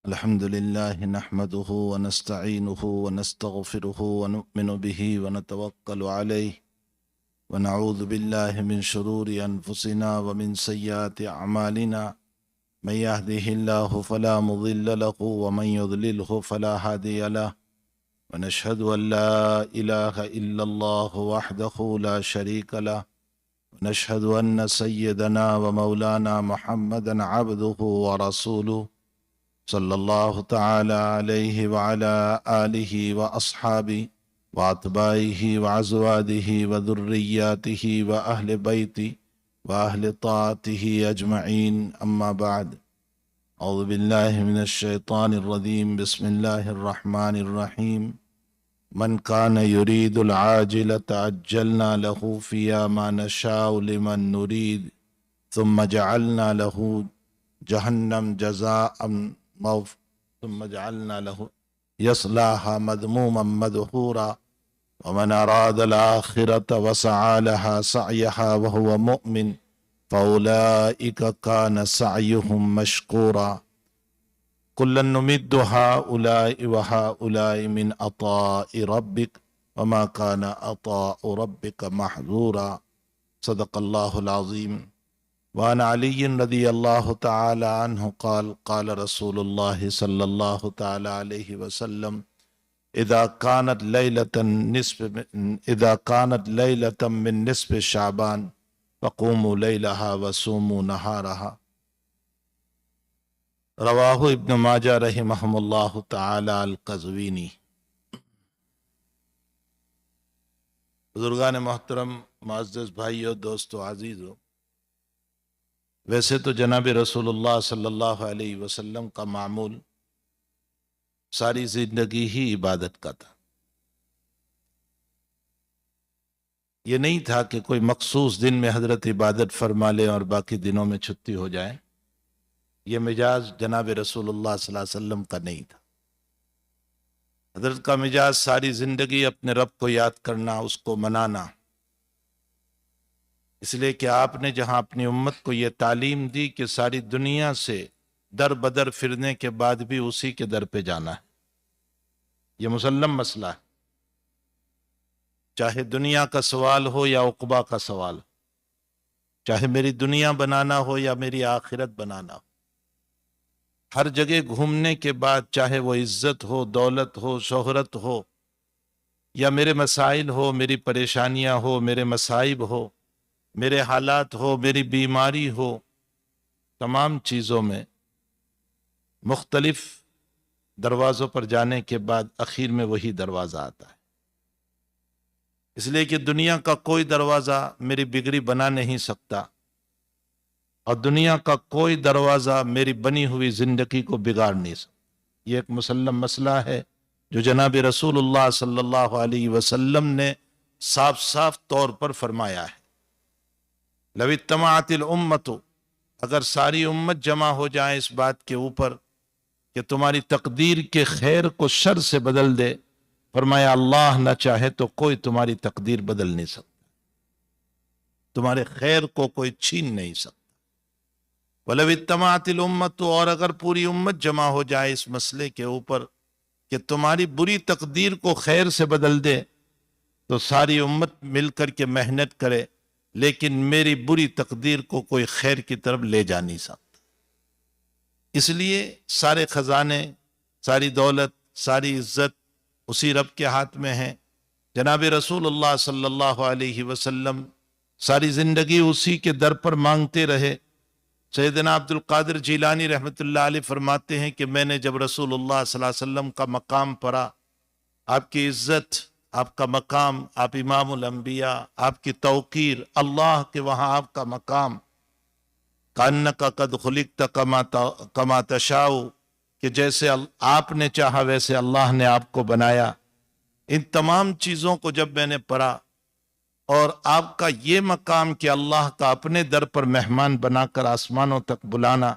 الحمد لله نحمده ونستعينه ونستغفره ونؤمن به ونتوكل عليه ونعوذ بالله من شرور أنفسنا ومن سيئات أعمالنا من يهده الله فلا مضل له ومن يضلله فلا هادي له ونشهد أن لا إله إلا الله وحده لا شريك له ونشهد أن سيدنا ومولانا محمدا عبده ورسوله صلی اللہ تعالی علیہ وعلی آلہ واصحابہ واتباعہ وازواجہ وذریاتہ واہل بیتہ واہل طاعتہ اجمعین اما بعد اعوذ باللہ من الشیطان الرجیم بسم اللہ الرحمن الرحیم من کان یرید العاجلۃ عجلنا له فیہا ما نشاء لمن نرید ثم جعلنا له جہنم جزاء ثم جعلنا له يصلاها مذموما مدحورا ومن أراد الآخرة وسعى لها سعيها وهو مؤمن فأولئك كان سعيهم مشكورا كلا نمد هؤلاء وهؤلاء من عطاء ربك وما كان عطاء ربك محظورا صدق الله العظيم وعن علي رضي الله تعالى عنه قال قال رسول الله صلى الله تعالى عليه وسلم إذا كانت ليلة من نصف شعبان فقوموا ليلها وصوموا نهارها رواه ابن ماجہ رحمهم اللہ تعالی القزوینی۔ بزرگان محترم، معزز بھائیو، دوستو، عزیزو، ویسے تو جناب رسول اللہ صلی اللہ علیہ وسلم کا معمول ساری زندگی ہی عبادت کا تھا۔ یہ نہیں تھا کہ کوئی مخصوص دن میں حضرت عبادت فرما لے اور باقی دنوں میں چھٹی ہو جائے۔ یہ مزاج جناب رسول اللہ صلی اللہ علیہ وسلم کا نہیں تھا۔ حضرت کا مزاج ساری زندگی اپنے رب کو یاد کرنا، اس کو منانا، اس لیے کہ آپ نے جہاں اپنی امت کو یہ تعلیم دی کہ ساری دنیا سے در بدر پھرنے کے بعد بھی اسی کے در پہ جانا ہے، یہ مسلم مسئلہ ہے، چاہے دنیا کا سوال ہو یا عقبہ کا سوال ہو، چاہے میری دنیا بنانا ہو یا میری آخرت بنانا ہو، ہر جگہ گھومنے کے بعد چاہے وہ عزت ہو، دولت ہو، شہرت ہو، یا میرے مسائل ہو، میری پریشانیاں ہو، میرے مصائب ہو، میرے حالات ہو، میری بیماری ہو، تمام چیزوں میں مختلف دروازوں پر جانے کے بعد آخر میں وہی دروازہ آتا ہے۔ اس لیے کہ دنیا کا کوئی دروازہ میری بگڑی بنا نہیں سکتا، اور دنیا کا کوئی دروازہ میری بنی ہوئی زندگی کو بگاڑ نہیں سکتا۔ یہ ایک مسلم مسئلہ ہے جو جناب رسول اللہ صلی اللہ علیہ وسلم نے صاف صاف طور پر فرمایا ہے۔ لو اجتمعت الامت، اگر ساری امت جمع ہو جائے اس بات کے اوپر کہ تمہاری تقدیر کے خیر کو شر سے بدل دے، فرمایا اللہ نہ چاہے تو کوئی تمہاری تقدیر بدل نہیں سکتا، تمہارے خیر کو کوئی چھین نہیں سکتا۔ ولو اجتمعت الامت، اور اگر پوری امت جمع ہو جائے اس مسئلے کے اوپر کہ تمہاری بری تقدیر کو خیر سے بدل دے، تو ساری امت مل کر کے محنت کرے، لیکن میری بری تقدیر کو کوئی خیر کی طرف لے جا نہیں سکتا۔ اس لیے سارے خزانے، ساری دولت، ساری عزت اسی رب کے ہاتھ میں ہیں۔ جناب رسول اللہ صلی اللہ علیہ وسلم ساری زندگی اسی کے در پر مانگتے رہے۔ سیدنا عبد القادر جیلانی رحمۃ اللہ علیہ فرماتے ہیں کہ میں نے جب رسول اللہ صلی اللہ علیہ وسلم کا مقام پڑھا، آپ کی عزت، آپ کا مقام، آپ امام الانبیاء، آپ کی توقیر، اللہ کے وہاں آپ کا مقام، کانک قد خلقت کما تشاء، کہ جیسے آپ نے چاہا ویسے اللہ نے آپ کو بنایا۔ ان تمام چیزوں کو جب میں نے پڑھا، اور آپ کا یہ مقام کہ اللہ کا اپنے در پر مہمان بنا کر آسمانوں تک بلانا،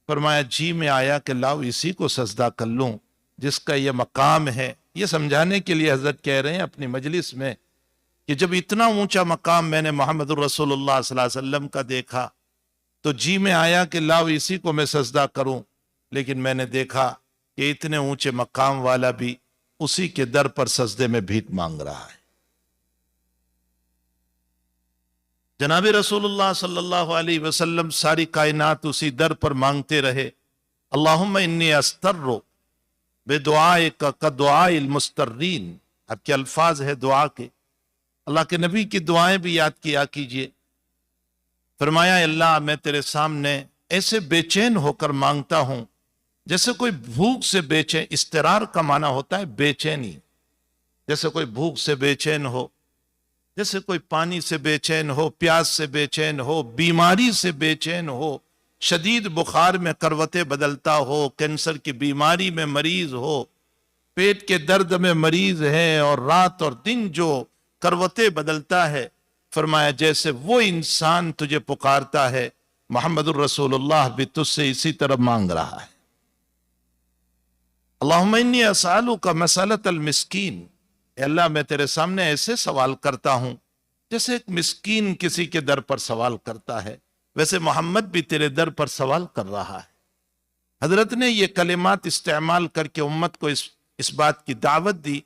فرمایا جی میں آیا کہ لاؤ اسی کو سجدہ کر لوں جس کا یہ مقام ہے۔ یہ سمجھانے کے لیے حضرت کہہ رہے ہیں اپنی مجلس میں کہ جب اتنا اونچا مقام میں نے محمد الرسول اللہ صلی اللہ علیہ وسلم کا دیکھا تو جی میں آیا کہ لاؤ اسی کو میں سجدہ کروں۔ لیکن میں نے دیکھا کہ اتنے اونچے مقام والا بھی اسی کے در پر سجدے میں بھیک مانگ رہا ہے۔ جناب رسول اللہ صلی اللہ علیہ وسلم ساری کائنات اسی در پر مانگتے رہے، اللہم انی استر بدعائک کدعاء المسترین۔ اب کے الفاظ ہے دعا کے، اللہ کے نبی کی دعائیں بھی یاد کیا کیجئے۔ فرمایا اللہ میں تیرے سامنے ایسے بے چین ہو کر مانگتا ہوں جیسے کوئی بھوک سے بے چین، استرار کا معنی ہوتا ہے بے چینی، جیسے کوئی بھوک سے بے چین ہو، جیسے کوئی پانی سے بے چین ہو، پیاس سے بے چین ہو، بیماری سے بے چین ہو، شدید بخار میں کروٹیں بدلتا ہو، کینسر کی بیماری میں مریض ہو، پیٹ کے درد میں مریض ہے اور رات اور دن جو کروٹیں بدلتا ہے، فرمایا جیسے وہ انسان تجھے پکارتا ہے، محمد الرسول اللہ بھی تجھ سے اسی طرح مانگ رہا ہے۔ اللہم انی اسألک مسألۃ المسکین، اے اللہ میں تیرے سامنے ایسے سوال کرتا ہوں جیسے ایک مسکین کسی کے در پر سوال کرتا ہے، ویسے محمد بھی تیرے در پر سوال کر رہا ہے۔ حضرت نے یہ کلمات استعمال کر کے امت کو اس بات کی دعوت دی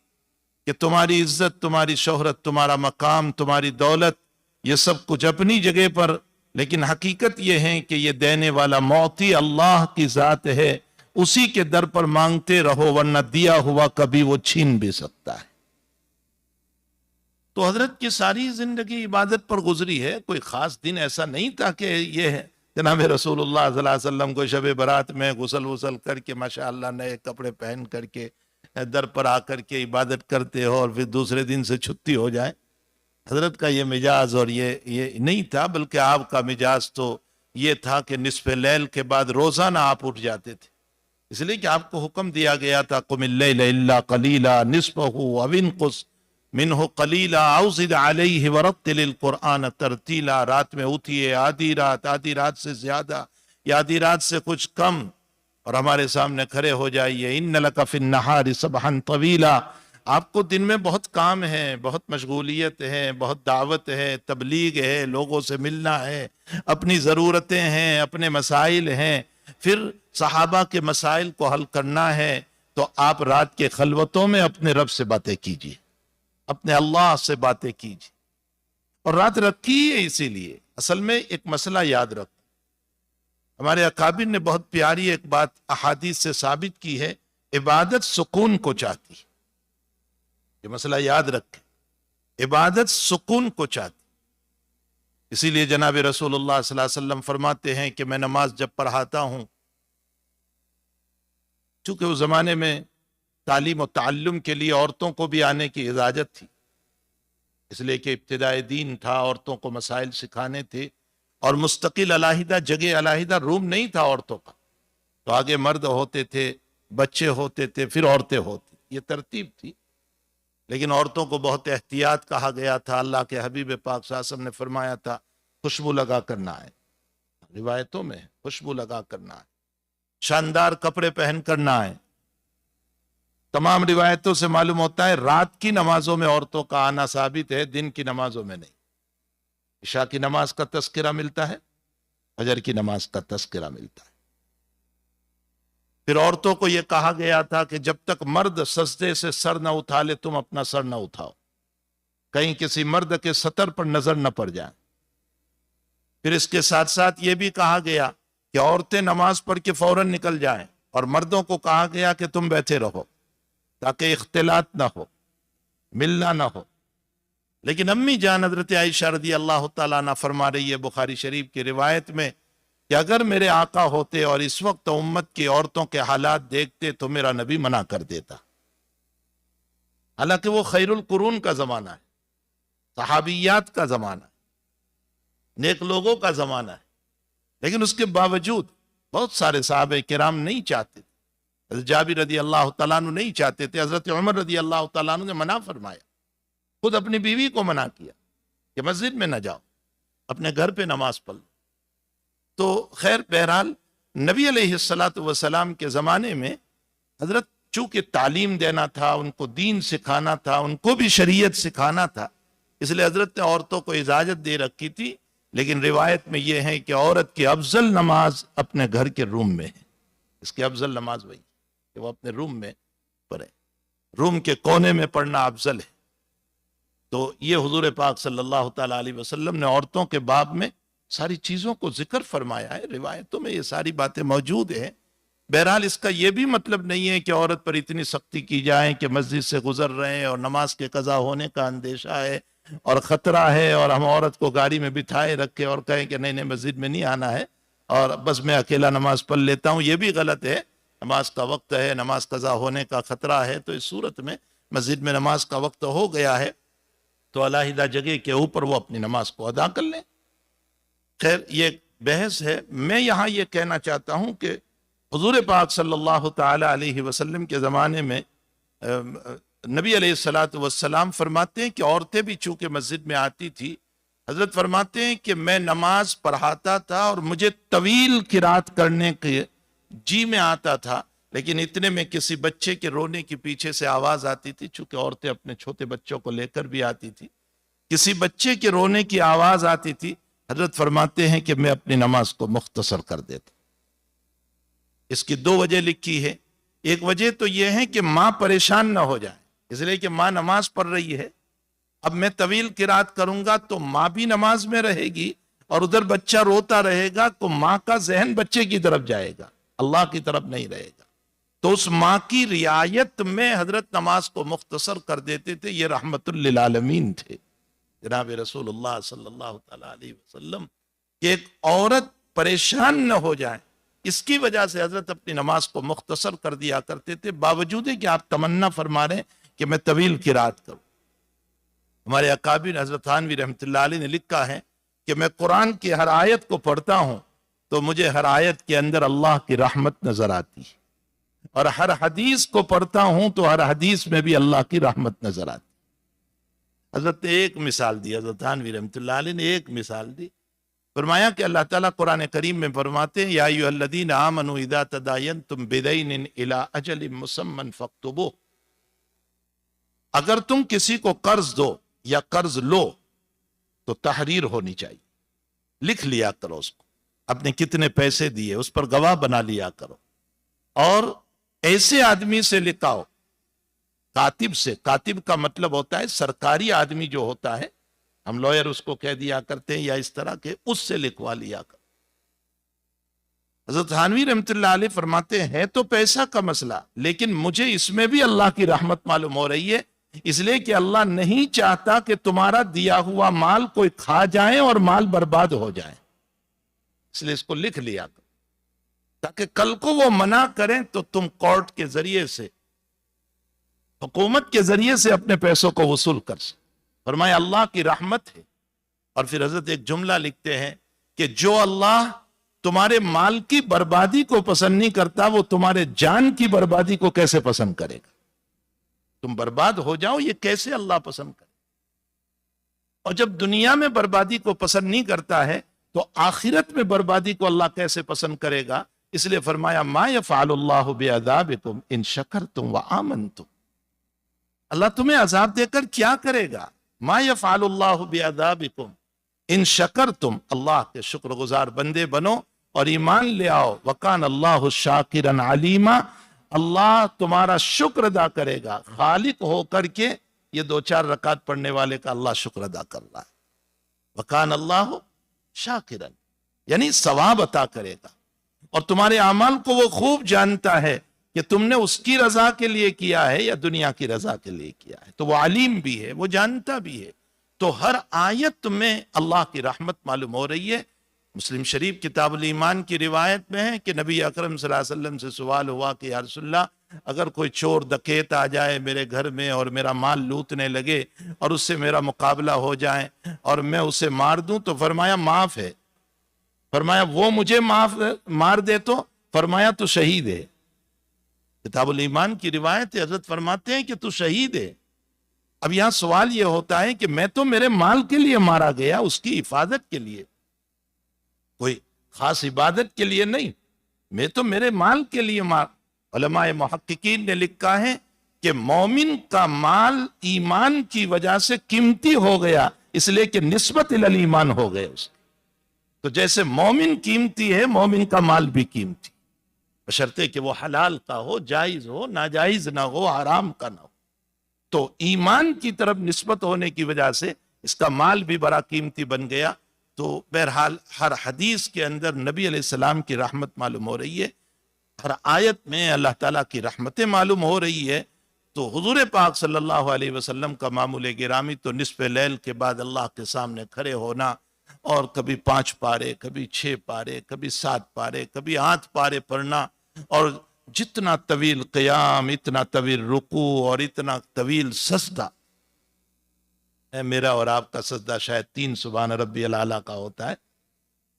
کہ تمہاری عزت، تمہاری شہرت، تمہارا مقام، تمہاری دولت، یہ سب کچھ اپنی جگہ پر، لیکن حقیقت یہ ہے کہ یہ دینے والا معطی اللہ کی ذات ہے، اسی کے در پر مانگتے رہو ورنہ دیا ہوا کبھی وہ چھین بھی سکتا ہے۔ تو حضرت کی ساری زندگی عبادت پر گزری ہے، کوئی خاص دن ایسا نہیں تھا کہ یہ ہے جناب رسول اللہ صلی اللہ علیہ وسلم کو شب برات میں غسل کر کے ماشاءاللہ نئے کپڑے پہن کر کے در پر آ کر کے عبادت کرتے ہو اور پھر دوسرے دن سے چھٹی ہو جائے۔ حضرت کا یہ مزاج اور یہ نہیں تھا، بلکہ آپ کا مزاج تو یہ تھا کہ نصف لیل کے بعد روزانہ آپ اٹھ جاتے تھے، اس لیے کہ آپ کو حکم دیا گیا تھا قم اللیل الا قلیلا نصفہ او انقص منہ قلیلا او زد علیہ ورتل القرآن ترتیلا، رات میں اٹھیے آدھی رات سے زیادہ یا آدھی رات سے کچھ کم، اور ہمارے سامنے کھڑے ہو جائیے۔ ان لک فی النہار سبحا طویلا، آپ کو دن میں بہت کام ہے، بہت مشغولیت ہے، بہت دعوت ہے، تبلیغ ہے، لوگوں سے ملنا ہے، اپنی ضرورتیں ہیں، اپنے مسائل ہیں، پھر صحابہ کے مسائل کو حل کرنا ہے، تو آپ رات کے خلوتوں میں اپنے رب سے باتیں کیجیے، اپنے اللہ سے باتیں کیجیے، اور رات رکھی ہے اسی لیے۔ اصل میں ایک مسئلہ یاد رکھ، ہمارے اکابر نے بہت پیاری ایک بات احادیث سے ثابت کی ہے، عبادت سکون کو چاہتی، یہ مسئلہ یاد رکھیں، عبادت سکون کو چاہتی۔ اسی لیے جناب رسول اللہ صلی اللہ علیہ وسلم فرماتے ہیں کہ میں نماز جب پڑھاتا ہوں، چونکہ اس زمانے میں تعلیم و تعلم کے لیے عورتوں کو بھی آنے کی اجازت تھی، اس لیے کہ ابتدائی دین تھا، عورتوں کو مسائل سکھانے تھے، اور مستقل علیحدہ جگہ، علیحدہ روم نہیں تھا عورتوں کا، تو آگے مرد ہوتے تھے، بچے ہوتے تھے، پھر عورتیں ہوتی، یہ ترتیب تھی۔ لیکن عورتوں کو بہت احتیاط کہا گیا تھا، اللہ کے حبیب پاک صلی اللہ علیہ وسلم نے فرمایا تھا خوشبو لگا کرنا ہے، روایتوں میں خوشبو لگا کرنا ہے، شاندار کپڑے پہن کرنا ہے۔ تمام روایتوں سے معلوم ہوتا ہے رات کی نمازوں میں عورتوں کا آنا ثابت ہے، دن کی نمازوں میں نہیں۔ عشاء کی نماز کا تذکرہ ملتا ہے، فجر کی نماز کا تذکرہ ملتا ہے۔ پھر عورتوں کو یہ کہا گیا تھا کہ جب تک مرد سجدے سے سر نہ اٹھا لے تم اپنا سر نہ اٹھاؤ، کہیں کسی مرد کے سطر پر نظر نہ پڑ جائیں۔ پھر اس کے ساتھ ساتھ یہ بھی کہا گیا کہ عورتیں نماز پڑھ کے فوراً نکل جائیں، اور مردوں کو کہا گیا کہ تم بیٹھے رہو تاکہ اختلاط نہ ہو، ملنا نہ ہو۔ لیکن امی جان حضرت عائشہ رضی اللہ تعالیٰ عنہ فرما رہی ہے بخاری شریف کی روایت میں کہ اگر میرے آقا ہوتے اور اس وقت امت کی عورتوں کے حالات دیکھتے تو میرا نبی منع کر دیتا۔ حالانکہ وہ خیر القرون کا زمانہ ہے، صحابیات کا زمانہ ہے، نیک لوگوں کا زمانہ ہے، لیکن اس کے باوجود بہت سارے صحابہ کرام نہیں چاہتے تھے۔ حضرت جابر رضی اللہ تعالیٰ عنہ نہیں چاہتے تھے، حضرت عمر رضی اللہ تعالیٰ عنہ نے منع فرمایا، خود اپنی بیوی کو منع کیا کہ مسجد میں نہ جاؤ، اپنے گھر پہ نماز پڑھ۔ تو خیر بہرحال نبی علیہ السلام کے زمانے میں حضرت چونکہ تعلیم دینا تھا، ان کو دین سکھانا تھا، ان کو بھی شریعت سکھانا تھا، اس لیے حضرت نے عورتوں کو اجازت دے رکھی تھی۔ لیکن روایت میں یہ ہے کہ عورت کی افضل نماز اپنے گھر کے روم میں ہے، اس کی افضل نماز وہی کہ وہ اپنے روم میں پڑھے، روم کے کونے میں پڑھنا افضل ہے۔ تو یہ حضور پاک صلی اللہ تعالیٰ علیہ وسلم نے عورتوں کے باب میں ساری چیزوں کو ذکر فرمایا ہے، روایتوں میں یہ ساری باتیں موجود ہیں۔ بہرحال اس کا یہ بھی مطلب نہیں ہے کہ عورت پر اتنی سختی کی جائے کہ مسجد سے گزر رہے ہیں اور نماز کے قضا ہونے کا اندیشہ ہے اور خطرہ ہے، اور ہم عورت کو گاڑی میں بٹھائے رکھے اور کہیں کہ نہیں مسجد میں نہیں آنا ہے اور بس میں اکیلا نماز پڑھ لیتا ہوں۔ یہ بھی غلط ہے۔ نماز کا وقت ہے، نماز قضا ہونے کا خطرہ ہے، تو اس صورت میں مسجد میں نماز کا وقت ہو گیا ہے تو علیحدہ جگہ کے اوپر وہ اپنی نماز کو ادا کر لیں۔ خیر یہ ایک بحث ہے۔ میں یہاں یہ کہنا چاہتا ہوں کہ حضور پاک صلی اللہ تعالی علیہ وسلم کے زمانے میں نبی علیہ السلام فرماتے ہیں کہ عورتیں بھی چونکہ مسجد میں آتی تھی، حضرت فرماتے ہیں کہ میں نماز پڑھاتا تھا اور مجھے طویل قرات کرنے کے جی میں آتا تھا، لیکن اتنے میں کسی بچے کے رونے کی پیچھے سے آواز آتی تھی، چونکہ عورتیں اپنے چھوٹے بچوں کو لے کر بھی آتی تھی، کسی بچے کے رونے کی آواز آتی تھی، حضرت فرماتے ہیں کہ میں اپنی نماز کو مختصر کر دیتا۔ اس کی دو وجہ لکھی ہے۔ ایک وجہ تو یہ ہے کہ ماں پریشان نہ ہو جائے، اس لیے کہ ماں نماز پڑھ رہی ہے، اب میں طویل قرات کروں گا تو ماں بھی نماز میں رہے گی اور ادھر بچہ روتا رہے گا تو ماں کا ذہن بچے کی طرف جائے گا، اللہ کی طرف نہیں رہے گا۔ تو اس ماں کی رعایت میں حضرت نماز کو مختصر کر دیتے تھے۔ یہ رحمت للعالمین تھے جناب رسول اللہ صلی اللہ تعالی علیہ وسلم، کہ ایک عورت پریشان نہ ہو جائے، اس کی وجہ سے حضرت اپنی نماز کو مختصر کر دیا کرتے تھے، باوجود کہ آپ تمنا فرما رہے ہیں کہ میں طویل قرات کروں۔ ہمارے اکابر حضرت تھانوی رحمۃ اللہ علیہ نے لکھا ہے کہ میں قرآن کی ہر آیت کو پڑھتا ہوں تو مجھے ہر آیت کے اندر اللہ کی رحمت نظر آتی ہے، اور ہر حدیث کو پڑھتا ہوں تو ہر حدیث میں بھی اللہ کی رحمت نظر آتی ہے۔ حضرت نے ایک مثال دی، حضرت تھانوی رحمۃ اللہ علیہ نے ایک مثال دی، فرمایا کہ اللہ تعالیٰ قرآن کریم میں فرماتے ہیں یا ایھا الذین آمنوا اذا تداینتم بدین الی اجل مسمی فاکتبوہ، اگر تم کسی کو قرض دو یا قرض لو تو تحریر ہونی چاہیے، لکھ لیا کرو اس کو، اپنے کتنے پیسے دیے اس پر گواہ بنا لیا کرو، اور ایسے آدمی سے لکھاؤ، کاتب سے۔ کاتب کا مطلب ہوتا ہے سرکاری آدمی جو ہوتا ہے، ہم لوئر اس کو کہہ دیا کرتے ہیں یا اس طرح کے، اس سے لکھوا لیا کر۔ حضرت تھانوی رحمۃ اللہ علیہ فرماتے ہیں تو پیسہ کا مسئلہ، لیکن مجھے اس میں بھی اللہ کی رحمت معلوم ہو رہی ہے، اس لیے کہ اللہ نہیں چاہتا کہ تمہارا دیا ہوا مال کوئی کھا جائے اور مال برباد ہو جائے، اس لیے اس کو لکھ لیا کرو تاکہ کل کو وہ منع کریں تو تم کورٹ کے ذریعے سے، حکومت کے ذریعے سے اپنے پیسوں کو وصول کر سکو۔ فرمایا اللہ کی رحمت ہے۔ اور پھر حضرت ایک جملہ لکھتے ہیں کہ جو اللہ تمہارے مال کی بربادی کو پسند نہیں کرتا وہ تمہارے جان کی بربادی کو کیسے پسند کرے گا؟ تم برباد ہو جاؤ، یہ کیسے اللہ پسند کرے؟ اور جب دنیا میں بربادی کو پسند نہیں کرتا ہے تو آخرت میں بربادی کو اللہ کیسے پسند کرے گا؟ اس لیے فرمایا ما یفعل اللہ بعذابکم ان شکرتم وآمنتم، اللہ تمہیں عذاب دے کر کیا کرے گا؟ ما یفعل اللہ بعذابکم ان شکرتم، اللہ کے شکر گزار بندے بنو اور ایمان لے آؤ، وکان اللہ شاکرا علیما، اللہ تمہارا شکر ادا کرے گا۔ خالق ہو کر کے یہ 2-4 رکعت پڑھنے والے کا اللہ شکر ادا کر رہا ہے، وکان اللہ شاکرا، یعنی ثواب عطا کرے گا، اور تمہارے اعمال کو وہ خوب جانتا ہے کہ تم نے اس کی رضا کے لیے کیا ہے یا دنیا کی رضا کے لیے کیا ہے، تو وہ عالم بھی ہے، وہ جانتا بھی ہے۔ تو ہر آیت میں اللہ کی رحمت معلوم ہو رہی ہے۔ مسلم شریف کتاب الایمان کی روایت میں ہے کہ نبی اکرم صلی اللہ علیہ وسلم سے سوال ہوا کہ یا رسول اللہ، اگر کوئی چور ڈکیت آ جائے میرے گھر میں اور میرا مال لوٹنے لگے اور اس سے میرا مقابلہ ہو جائے اور میں اسے مار دوں تو فرمایا معاف ہے۔ فرمایا وہ مجھے مار دے تو؟ فرمایا تو شہید ہے۔ کتاب الایمان کی روایت حضرت فرماتے ہیں کہ تو شہید ہے۔ اب یہاں سوال یہ ہوتا ہے کہ میں تو میرے مال کے لیے مارا گیا، اس کی حفاظت کے لیے، کوئی خاص عبادت کے لیے نہیں، میں تو میرے مال کے لیے علماء محققین نے لکھا ہے کہ مومن کا مال ایمان کی وجہ سے قیمتی ہو گیا، اس لیے کہ نسبت الی ایمان ہو گئے اس کی۔ تو جیسے مومن قیمتی ہے، مومن کا مال بھی قیمتی۔ بشرطے کہ وہ حلال کا ہو، جائز ہو، ناجائز نہ ہو، حرام کا نہ ہو۔ تو ایمان کی طرف نسبت ہونے کی وجہ سے اس کا مال بھی بڑا قیمتی بن گیا۔ تو بہرحال ہر حدیث کے اندر نبی علیہ السلام کی رحمت معلوم ہو رہی ہے، ہر آیت میں اللہ تعالیٰ کی رحمتیں معلوم ہو رہی ہے۔ تو حضور پاک صلی اللہ علیہ وسلم کا معمول گرامی تو نصف لیل کے بعد اللہ کے سامنے کھڑے ہونا، اور کبھی 5 پارے، کبھی 6 پارے، کبھی 7 پارے، کبھی 8 پارے پڑھنا، اور جتنا طویل قیام، اتنا طویل رکوع اور اتنا طویل سجدہ۔ میرا اور آپ کا سجدہ شاید 3 سبحان ربی العلیٰ کا ہوتا ہے،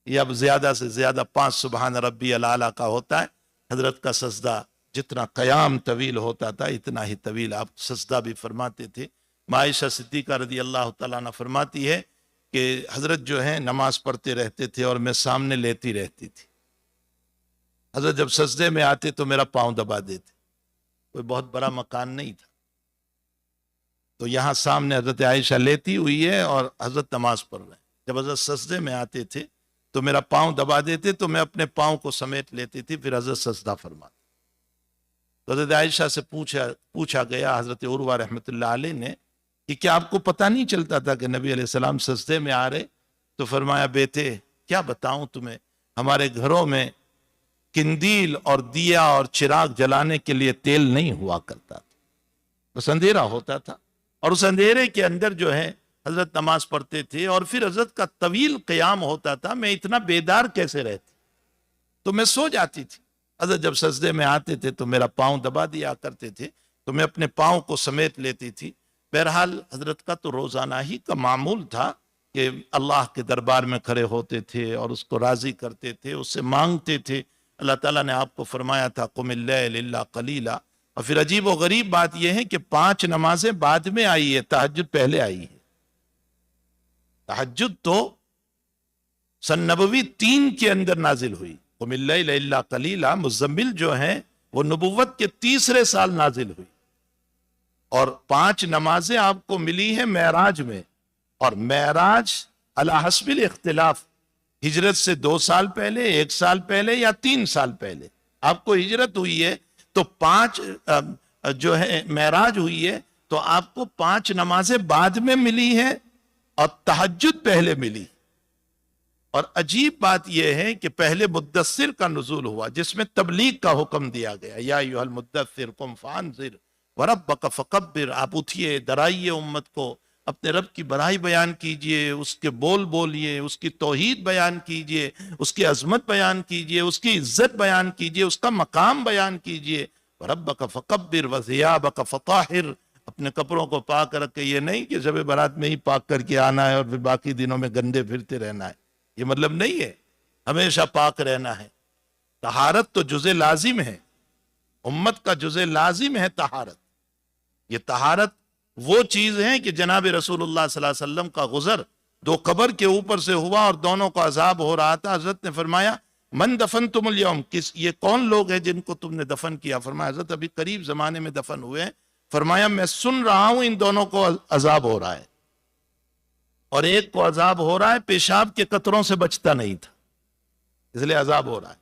یا اب زیادہ سے زیادہ 5 سبحان ربی العلیٰ کا ہوتا ہے۔ حضرت کا سجدہ جتنا قیام طویل ہوتا تھا اتنا ہی طویل آپ سجدہ بھی فرماتے تھے۔ عائشہ صدیقہ رضی اللہ تعالیٰ عنہ فرماتی ہے کہ حضرت جو ہے نماز پڑھتے رہتے تھے اور میں سامنے لیتی رہتی تھی۔ حضرت جب سجدے میں آتے تو میرا پاؤں دبا دیتے، کوئی بہت بڑا مکان نہیں تھا، تو یہاں سامنے حضرت عائشہ لیتی ہوئی ہے اور حضرت نماز پڑھ رہے ہیں۔ جب حضرت سجدے میں آتے تھے تو میرا پاؤں دبا دیتے، تو میں اپنے پاؤں کو سمیٹ لیتی تھی، پھر حضرت سجدہ فرماتے۔ تو حضرت عائشہ سے پوچھا گیا حضرت عروہ رحمۃ اللہ علیہ نے کہ کیا آپ کو پتہ نہیں چلتا تھا کہ نبی علیہ السلام سجدے میں آ رہے؟ تو فرمایا بیٹے کیا بتاؤں تمہیں، ہمارے گھروں میں قندیل اور دیا اور چراغ جلانے کے لیے تیل نہیں ہوا کرتا تھا، بس اندھیرا ہوتا تھا، اور اس اندھیرے کے اندر جو ہے حضرت نماز پڑھتے تھے، اور پھر حضرت کا طویل قیام ہوتا تھا، میں اتنا بیدار کیسے رہتی، تو میں سو جاتی تھی۔ حضرت جب سجدے میں آتے تھے تو میرا پاؤں دبا دیا کرتے تھے، تو میں اپنے پاؤں کو سمیٹ لیتی تھی۔ بہرحال حضرت کا تو روزانہ ہی کا معمول تھا کہ اللہ کے دربار میں کھڑے ہوتے تھے اور اس کو راضی کرتے تھے، اس سے مانگتے تھے۔ اللہ تعالیٰ نے آپ کو فرمایا تھا قم اللیل الا قلیلا، اور پھر عجیب و غریب بات یہ ہے کہ 5 نمازیں بعد میں آئی ہے، تہجد پہلے آئی ہے۔ تہجد تو سن نبوی 3 کے اندر نازل ہوئی، قم اللیل الا قلیلا مزمل جو ہیں وہ نبوت کے 3 سال نازل ہوئی، اور 5 نمازیں آپ کو ملی ہیں معراج میں، اور معراج علی حسب الاختلاف، ہجرت سے 2 سال پہلے، 1 سال پہلے، یا 3 سال پہلے آپ کو ہجرت ہوئی ہے، تو 5 جو ہے معراج ہوئی ہے، تو آپ کو 5 نمازیں بعد میں ملی ہیں اور تہجد پہلے ملی۔ اور عجیب بات یہ ہے کہ پہلے مدثر کا نزول ہوا جس میں تبلیغ کا حکم دیا گیا، یا ایھا المدثر قم فانذر وربک فکبر، آپ اٹھیے، ڈرائیے امت کو، اپنے رب کی بڑائی بیان کیجئے، اس کے بول بولیے، اس کی توحید بیان کیجئے، اس کی عظمت بیان کیجئے، اس کی عزت بیان کیجئے، اس کا مقام بیان کیجئے۔ وربک فکبر وثیابک فطہر، اپنے کپڑوں کو پاک رکھ کے، یہ نہیں کہ شب برات میں ہی پاک کر کے آنا ہے اور پھر باقی دنوں میں گندے پھرتے رہنا ہے، یہ مطلب نہیں ہے، ہمیشہ پاک رہنا ہے۔ طہارت تو جزء لازم ہے، امت کا جزء لازم ہے طہارت۔ یہ طہارت وہ چیز ہے کہ جناب رسول اللہ صلی اللہ علیہ وسلم کا غزر 2 قبر کے اوپر سے ہوا اور دونوں کو عذاب ہو رہا تھا۔ حضرت نے فرمایا من دفنتم اليوم، یہ کون لوگ ہیں جن کو تم نے دفن کیا؟ فرمایا حضرت ابھی قریب زمانے میں دفن ہوئے ہیں۔ فرمایا میں سن رہا ہوں ان دونوں کو عذاب ہو رہا ہے، اور ایک کو عذاب ہو رہا ہے پیشاب کے قطروں سے بچتا نہیں تھا اس لیے عذاب ہو رہا ہے،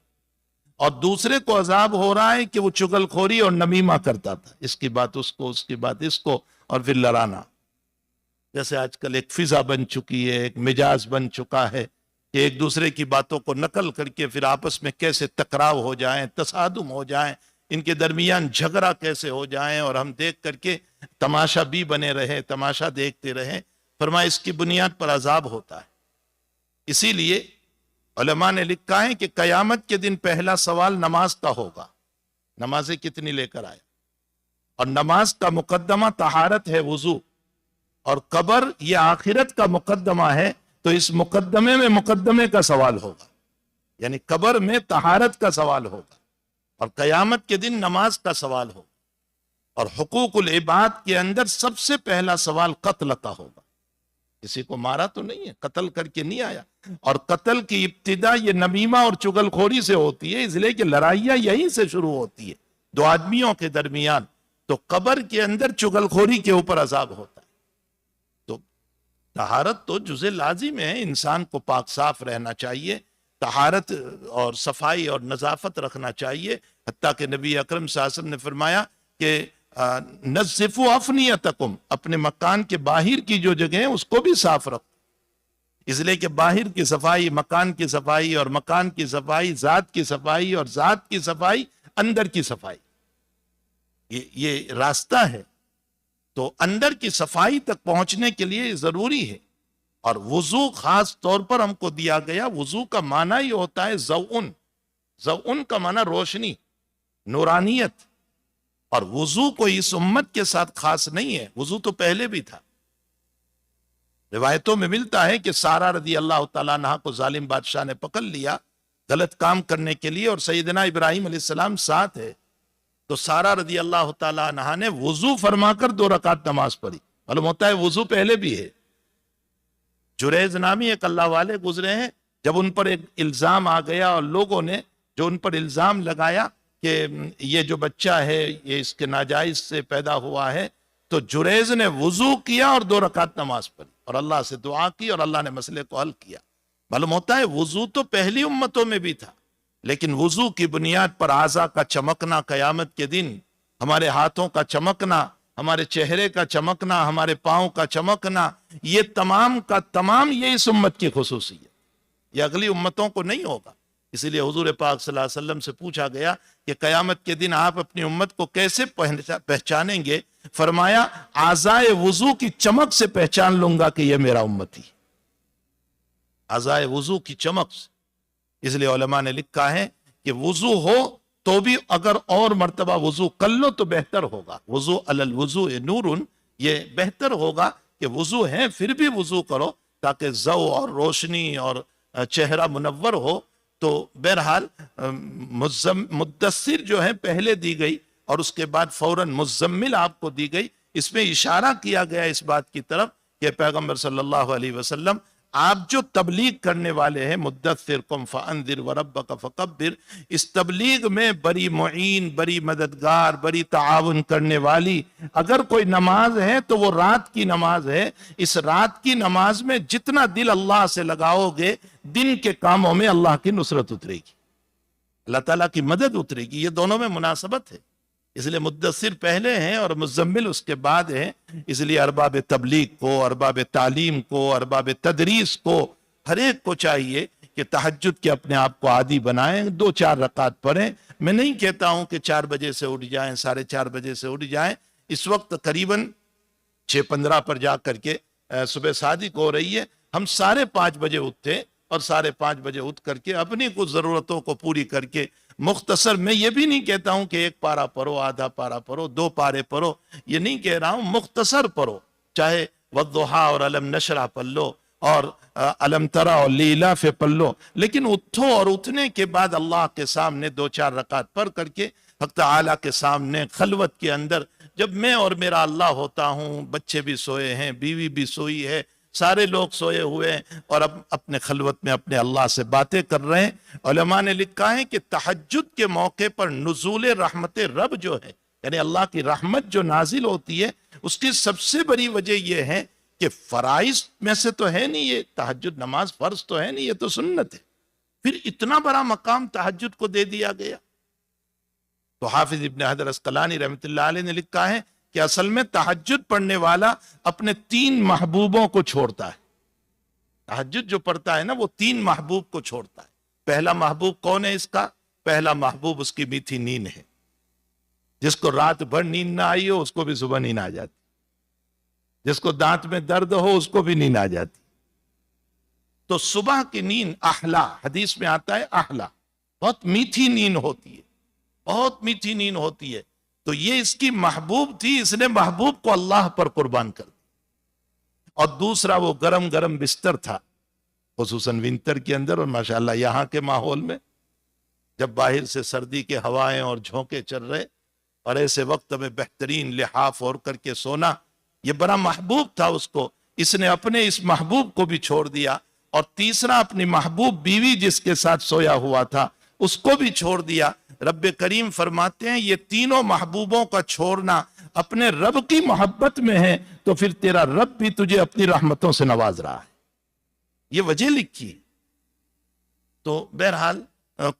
اور دوسرے کو عذاب ہو رہا ہے کہ وہ چغل خوری اور نمیمہ کرتا تھا، اس کی بات اس کو، اس کی بات اس کو، اور پھر لڑانا۔ جیسے آج کل ایک فضا بن چکی ہے، ایک مجاز بن چکا ہے کہ ایک دوسرے کی باتوں کو نقل کر کے پھر آپس میں کیسے ٹکراؤ ہو جائیں، تصادم ہو جائیں، ان کے درمیان جھگڑا کیسے ہو جائیں، اور ہم دیکھ کر کے تماشا بھی بنے رہے، تماشا دیکھتے رہیں۔ فرمایا اس کی بنیاد پر عذاب ہوتا ہے۔ اسی لیے علماء نے لکھا ہے کہ قیامت کے دن پہلا سوال نماز کا ہوگا، نمازیں کتنی لے کر آئے، اور نماز کا مقدمہ طہارت ہے، وضو، اور قبر یہ آخرت کا مقدمہ ہے، تو اس مقدمے میں مقدمے کا سوال ہوگا، یعنی قبر میں طہارت کا سوال ہوگا، اور قیامت کے دن نماز کا سوال ہوگا، اور حقوق العباد کے اندر سب سے پہلا سوال قتل کا ہوگا۔ کسی کو مارا تو نہیں ہے، قتل کر کے نہیں آیا، اور قتل کی ابتدا یہ نمیمہ اور چغل خوری سے ہوتی ہے، اس لیے کہ لڑائیاں یہیں سے شروع ہوتی ہے 2 آدمیوں کے درمیان، تو قبر کے اندر چغل خوری کے اوپر عذاب ہوتا ہے۔ تو طہارت تو جزء لازم ہے، انسان کو پاک صاف رہنا چاہیے، طہارت اور صفائی اور نظافت رکھنا چاہیے، حتیٰ کہ نبی اکرم صلی اللہ علیہ وسلم نے فرمایا کہ نظفوا افنیتکم، اپنے مکان کے باہر کی جو جگہ ہیں اس کو بھی صاف رکھو، اس لیے کہ باہر کی صفائی مکان کی صفائی، اور مکان کی صفائی ذات کی صفائی، اور ذات کی صفائی اندر کی صفائی، یہ راستہ ہے۔ تو اندر کی صفائی تک پہنچنے کے لیے ضروری ہے۔ اور وضو خاص طور پر ہم کو دیا گیا، وضو کا معنی ہی ہوتا ہے ضوءن، ضوءن کا معنی روشنی، نورانیت، اور وضو کوئی اس امت کے ساتھ خاص نہیں ہے، وضو تو پہلے بھی تھا۔ روایتوں میں ملتا ہے کہ سارہ رضی اللہ تعالیٰ عنہ کو ظالم بادشاہ نے پکڑ لیا غلط کام کرنے کے لیے، اور سیدنا ابراہیم علیہ السلام ساتھ ہے، تو سارہ رضی اللہ تعالیٰ عنہ نے وضو فرما کر 2 رکعت نماز پڑھی۔ معلوم ہوتا ہے وضو پہلے بھی ہے۔ جریز نامی ایک اللہ والے گزرے ہیں، جب ان پر ایک الزام آ گیا اور لوگوں نے جو ان پر الزام لگایا کہ یہ جو بچہ ہے یہ اس کے ناجائز سے پیدا ہوا ہے، تو جریز نے وضو کیا اور 2 رکعت نماز پڑھی اور اللہ سے دعا کی، اور اللہ نے مسئلے کو حل کیا۔ معلوم ہوتا ہے وضو تو پہلی امتوں میں بھی تھا، لیکن وضو کی بنیاد پر اعضاء کا چمکنا قیامت کے دن، ہمارے ہاتھوں کا چمکنا، ہمارے چہرے کا چمکنا، ہمارے پاؤں کا چمکنا، یہ تمام کا تمام یہ اس امت کی خصوصیت، یہ اگلی امتوں کو نہیں ہوگا۔ اسی لیے حضور پاک صلی اللہ علیہ وسلم سے پوچھا گیا کہ قیامت کے دن آپ اپنی امت کو کیسے پہچانیں گے؟ فرمایا اعضائے وضو کی چمک سے پہچان لوں گا کہ یہ میرا امتی، اعضائے وضو کی چمک سے۔ اس لیے علماء نے لکھا ہے کہ وضو ہو تو بھی اگر اور مرتبہ وضو کر لو تو بہتر ہوگا، وضو علی الوضوء نور، یہ بہتر ہوگا کہ وضو ہے پھر بھی وضو کرو تاکہ ضوء اور روشنی اور چہرہ منور ہو۔ تو بہرحال مدثر جو ہے پہلے دی گئی اور اس کے بعد فوراً مزمل آپ کو دی گئی، اس میں اشارہ کیا گیا اس بات کی طرف کہ پیغمبر صلی اللہ علیہ وسلم آپ جو تبلیغ کرنے والے ہیں، مدثر قم فانذر وربک فکبر، اس تبلیغ میں بڑی معین، بڑی مددگار، بڑی تعاون کرنے والی اگر کوئی نماز ہے تو وہ رات کی نماز ہے۔ اس رات کی نماز میں جتنا دل اللہ سے لگاؤ گے، دن کے کاموں میں اللہ کی نصرت اترے گی، اللہ تعالیٰ کی مدد اترے گی، یہ دونوں میں مناسبت ہے۔ اس لیے مدثر پہلے ہیں اور مزمل اس کے بعد ہیں۔ اس لیے ارباب تبلیغ کو، ارباب تعلیم کو، ارباب تدریس کو، ہر ایک کو چاہیے کہ تہجد کے اپنے آپ کو عادی بنائیں، 2-4 رکعت پڑھیں۔ میں نہیں کہتا ہوں کہ 4 بجے سے اٹھ جائیں، 4:30 بجے سے اٹھ جائیں، اس وقت قریباً 6:15 پر جا کر کے صبح صادق ہو رہی ہے، ہم 5:30 بجے اٹھتے اور 5:30 بجے اٹھ کر کے اپنی کچھ ضرورتوں کو پوری کر کے مختصر، میں یہ بھی نہیں کہتا ہوں کہ 1 پارہ پڑھو، آدھا پارہ پڑھو، 2 پارے پڑھو، یہ نہیں کہہ رہا ہوں، مختصر پڑھو، چاہے والضحیٰ اور علم نشرح پڑھ لو اور علم ترى اور لیلاف پڑھ لو، لیکن اٹھو اور اٹھنے کے بعد اللہ کے سامنے 2-4 رکعت پڑھ کر کے حق تعالیٰ کے سامنے خلوت کے اندر، جب میں اور میرا اللہ ہوتا ہوں، بچے بھی سوئے ہیں، بیوی بھی سوئی ہے، سارے لوگ سوئے ہوئے ہیں اور اب اپنے خلوت میں اپنے اللہ سے باتیں کر رہے ہیں۔ علماء نے لکھا ہے کہ تہجد کے موقع پر نزول رحمت رب جو ہے، یعنی اللہ کی رحمت جو نازل ہوتی ہے، اس کی سب سے بڑی وجہ یہ ہے کہ فرائض میں سے تو ہے نہیں، یہ تہجد نماز فرض تو ہے نہیں، یہ تو سنت ہے، پھر اتنا بڑا مقام تہجد کو دے دیا گیا۔ تو حافظ ابن حجر عسقلانی رحمۃ اللہ علیہ نے لکھا ہے کہ اصل میں تہجد پڑھنے والا اپنے 3 محبوبوں کو چھوڑتا ہے۔ تہجد جو پڑھتا ہے نا، وہ 3 محبوب کو چھوڑتا ہے۔ پہلا محبوب کون ہے اس کا؟ پہلا محبوب اس کی میٹھی نیند ہے، جس کو رات بھر نیند نہ آئی ہو اس کو بھی صبح نیند آ جاتی، جس کو دانت میں درد ہو اس کو بھی نیند آ جاتی۔ تو صبح کی نیند احلا، حدیث میں آتا ہے احلا، بہت میٹھی نیند ہوتی ہے، بہت میٹھی نیند ہوتی ہے۔ تو یہ اس کی محبوب تھی، اس نے محبوب کو اللہ پر قربان کر دیا۔ اور دوسرا وہ گرم گرم بستر تھا، خصوصاً ونٹر کے اندر، اور ماشاءاللہ یہاں کے ماحول میں جب باہر سے سردی کے ہوائیں اور جھونکے چل رہے، اور ایسے وقت میں بہترین لحاف اوڑھ کر کے سونا، یہ بڑا محبوب تھا اس کو، اس نے اپنے اس محبوب کو بھی چھوڑ دیا۔ اور تیسرا اپنی محبوب بیوی جس کے ساتھ سویا ہوا تھا اس کو بھی چھوڑ دیا۔ رب کریم فرماتے ہیں یہ تینوں محبوبوں کا چھوڑنا اپنے رب کی محبت میں ہے، تو پھر تیرا رب بھی تجھے اپنی رحمتوں سے نواز رہا ہے، یہ وجہ لکھی۔ تو بہرحال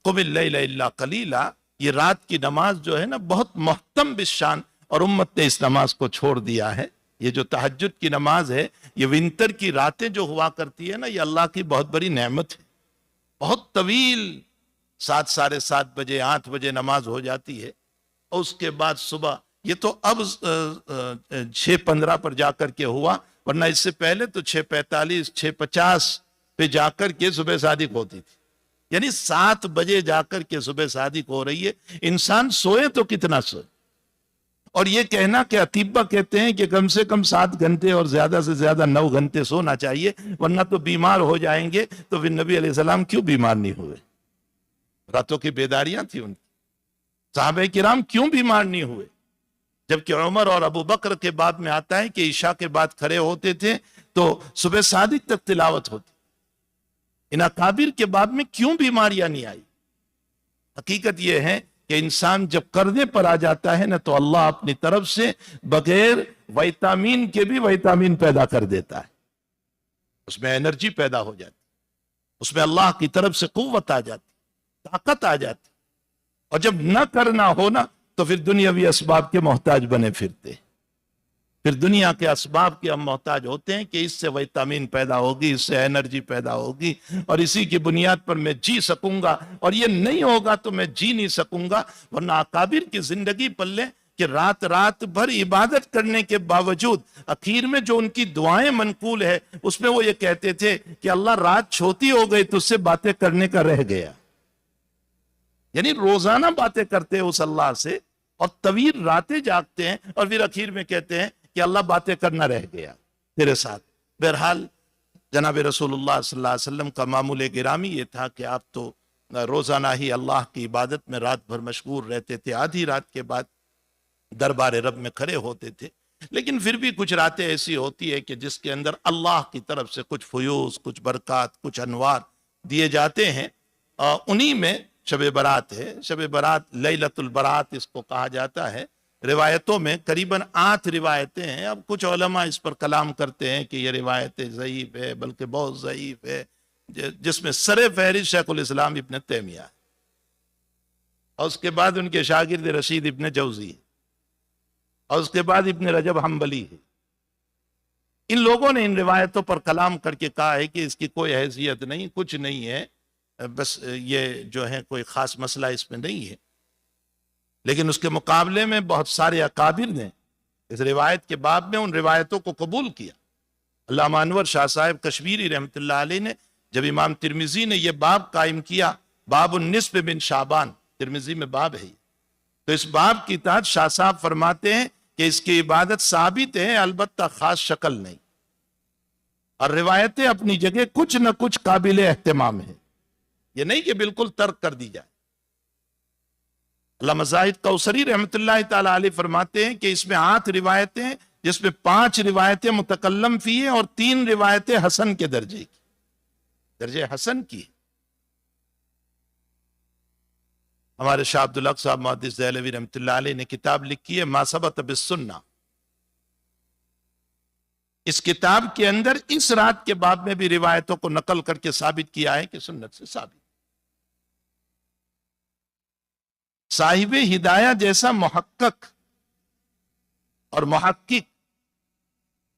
قم اللیل الا قلیلا، یہ رات کی نماز جو ہے نا بہت محتم بالشان، اور امت نے اس نماز کو چھوڑ دیا ہے۔ یہ جو تہجد کی نماز ہے، یہ ونٹر کی راتیں جو ہوا کرتی ہے نا، یہ اللہ کی بہت بڑی نعمت ہے، بہت طویل، 7 ساڑھے 7 بجے 8 بجے نماز ہو جاتی ہے، اور اس کے بعد صبح، یہ تو اب 6:15 پر جا کر کے ہوا، ورنہ اس سے پہلے تو 6:45 6:50 پہ جا کر کے صبح صادق ہوتی تھی، یعنی 7 بجے جا کر کے صبح صادق ہو رہی ہے۔ انسان سوئے تو کتنا سوئے، اور یہ کہنا کہ اطباء کہتے ہیں کہ کم سے کم 7 گھنٹے اور زیادہ سے زیادہ 9 گھنٹے سونا چاہیے، ورنہ تو بیمار ہو جائیں گے۔ تو پھر نبی علیہ السلام کیوں بیمار نہیں ہوئے؟ راتوں کی بیداریاں تھیں ان کی۔ صحابہ کرام کیوں بیمار نہیں ہوئے؟ جبکہ عمر اور ابو بکر کے بعد میں آتا ہے کہ عشاء کے بعد کھڑے ہوتے تھے تو صبح صادق تک تلاوت ہوتی۔ ان اکابر کے بعد میں کیوں بیماریاں نہیں آئی؟ حقیقت یہ ہے کہ انسان جب قرضے پر آ جاتا ہے نا، تو اللہ اپنی طرف سے بغیر ویٹامن کے بھی ویٹامن پیدا کر دیتا ہے، اس میں انرجی پیدا ہو جاتی، اس میں اللہ کی طرف سے قوت آ جاتی، طاقت آ جاتی، اور جب نہ کرنا ہو نا تو پھر دنیاوی اسباب کے محتاج بنے پھرتے، پھر دنیا کے اسباب کے ہم محتاج ہوتے ہیں کہ اس سے ویٹامن پیدا ہوگی، اس سے انرجی پیدا ہوگی، اور اسی کی بنیاد پر میں جی سکوں گا، اور یہ نہیں ہوگا تو میں جی نہیں سکوں گا۔ ورنہ اکابر کی زندگی پلے کہ رات بھر عبادت کرنے کے باوجود اخیر میں جو ان کی دعائیں منقول ہے، اس میں وہ یہ کہتے تھے کہ اللہ رات چھوٹی ہو گئی تو اس سے باتیں کرنے کا رہ گیا، یعنی روزانہ باتیں کرتے ہیں اس اللہ سے، اور طویل راتیں جاگتے ہیں، اور پھر اخیر میں کہتے ہیں کہ اللہ باتیں کرنا رہ گیا تیرے ساتھ۔ بہرحال جناب رسول اللہ صلی اللہ علیہ وسلم کا معمول گرامی یہ تھا کہ آپ تو روزانہ ہی اللہ کی عبادت میں رات بھر مشغول رہتے تھے، آدھی رات کے بعد دربار رب میں کھڑے ہوتے تھے، لیکن پھر بھی کچھ راتیں ایسی ہوتی ہے کہ جس کے اندر اللہ کی طرف سے کچھ فیوز، کچھ برکات، کچھ انوار دیے جاتے ہیں، انہی میں شب برات ہے۔ شب برات لیلۃ البرات اس کو کہا جاتا ہے۔ روایتوں میں قریباً 8 روایتیں ہیں، اب کچھ علماء اس پر کلام کرتے ہیں کہ یہ روایتیں ضعیف ہے، بلکہ بہت ضعیف ہے، جس میں سر فہرست شیخ الاسلام ابن تیمیہ ہے، اور اس کے بعد ان کے شاگرد رشید ابن جوزی ہے، اور اس کے بعد ابن رجب حنبلی ہے۔ ان لوگوں نے ان روایتوں پر کلام کر کے کہا ہے کہ اس کی کوئی حیثیت نہیں، کچھ نہیں ہے، بس یہ جو ہے کوئی خاص مسئلہ اس میں نہیں ہے۔ لیکن اس کے مقابلے میں بہت سارے اکابر نے اس روایت کے باب میں ان روایتوں کو قبول کیا۔ علامہ انور شاہ صاحب کشمیری رحمۃ اللہ علیہ نے جب امام ترمذی نے یہ باب قائم کیا، باب النصف من شعبان، ترمذی میں باب ہے، تو اس باب کی تحت شاہ صاحب فرماتے ہیں کہ اس کی عبادت ثابت ہے، البتہ خاص شکل نہیں، اور روایتیں اپنی جگہ کچھ نہ کچھ قابل اہتمام ہیں، یہ نہیں کہ بالکل ترک کر دی جائے۔ علامہ زاہد کوثری رحمۃ اللہ تعالی علیہ فرماتے ہیں کہ اس میں 8 روایتیں ہیں، جس میں 5 روایتیں متکلم فی ہیں اور 3 روایتیں حسن کے درجے کی، درجے حسن کی۔ ہمارے شاہ عبدالحق صاحب محدث دہلوی رحمۃ اللہ علیہ نے کتاب لکھی ہے ما ثبت بالسنہ، اس کتاب کے اندر اس رات کے باب میں بھی روایتوں کو نقل کر کے ثابت کیا ہے کہ سنت سے ثابت۔ صاحب ہدایہ جیسا محقق اور محقق،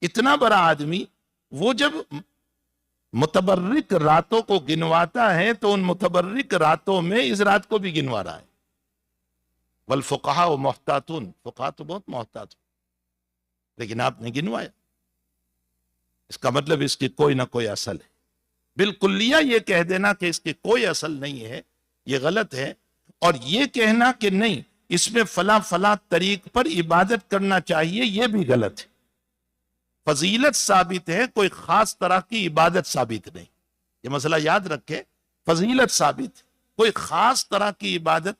اتنا بڑا آدمی، وہ جب متبرک راتوں کو گنواتا ہے تو ان متبرک راتوں میں اس رات کو بھی گنوا رہا ہے۔ والفقہاء محتاطون، فقہاء تو بہت محتاط ہو، لیکن آپ نے گنوایا، اس کا مطلب اس کی کوئی نہ کوئی اصل ہے۔ بالکلیہ یہ کہہ دینا کہ اس کی کوئی اصل نہیں ہے، یہ غلط ہے، اور یہ کہنا کہ نہیں اس میں فلاں فلاں طریق پر عبادت کرنا چاہیے، یہ بھی غلط ہے۔ فضیلت ثابت ہے، کوئی خاص طرح کی عبادت ثابت نہیں، یہ مسئلہ یاد رکھے، فضیلت ثابت ہے، کوئی خاص طرح کی عبادت،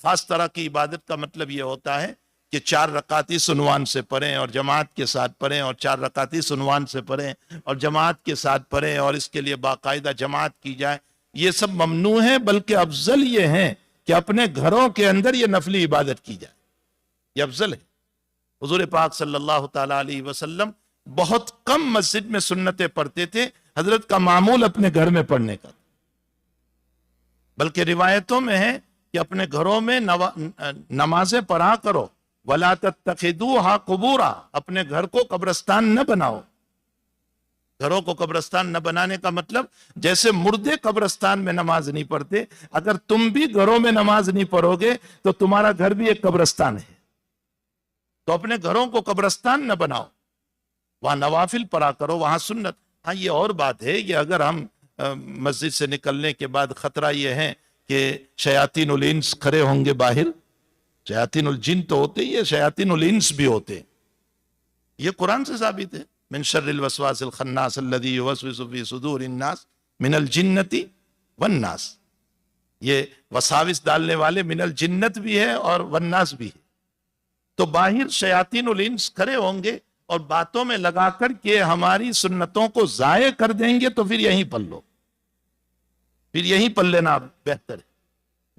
خاص طرح کی عبادت کا مطلب یہ ہوتا ہے کہ 4 رکعتی عنوان سے پڑھیں اور جماعت کے ساتھ پڑھیں، اور 4 رکعتی عنوان سے پڑھیں اور جماعت کے ساتھ پڑھیں، اور اس کے لیے باقاعدہ جماعت کی جائے، یہ سب ممنوع ہے، بلکہ افضل یہ ہے کہ اپنے گھروں کے اندر یہ نفلی عبادت کی جائے، یہ افضل ہے۔ حضور پاک صلی اللہ تعالی علیہ وسلم بہت کم مسجد میں سنتیں پڑھتے تھے، حضرت کا معمول اپنے گھر میں پڑھنے کا، بلکہ روایتوں میں ہے کہ اپنے گھروں میں نمازیں پڑھا کرو. وَلَا تَتَّخِذُوهَا قُبُورًا، اپنے گھر کو قبرستان نہ بناؤ. گھروں کو قبرستان نہ بنانے کا مطلب جیسے مردے قبرستان میں نماز نہیں پڑھتے، اگر تم بھی گھروں میں نماز نہیں پڑھو گے تو تمہارا گھر بھی ایک قبرستان ہے. تو اپنے گھروں کو قبرستان نہ بناؤ، وہاں نوافل پڑھا کرو، وہاں سنت. ہاں یہ اور بات ہے کہ اگر ہم مسجد سے نکلنے کے بعد خطرہ یہ ہے کہ شیاطین الانس کھڑے ہوں گے باہر، شیاطین الجن تو ہوتے ہی ہے، شیاطین الانس بھی ہوتے، یہ قرآن سے ثابت ہے. من شر الوسواس الخناس الذی یوسوس فی صدور الناس من الجنۃ والناس. یہ وساوس ڈالنے والے من الجنت بھی ہے اور والناس بھی ہے. تو باہر شیاطین الانس کھڑے ہوں گے اور باتوں میں لگا کر کے ہماری سنتوں کو ضائع کر دیں گے، تو پھر یہیں پڑھ لو، پھر یہیں پڑھ لینا بہتر ہے.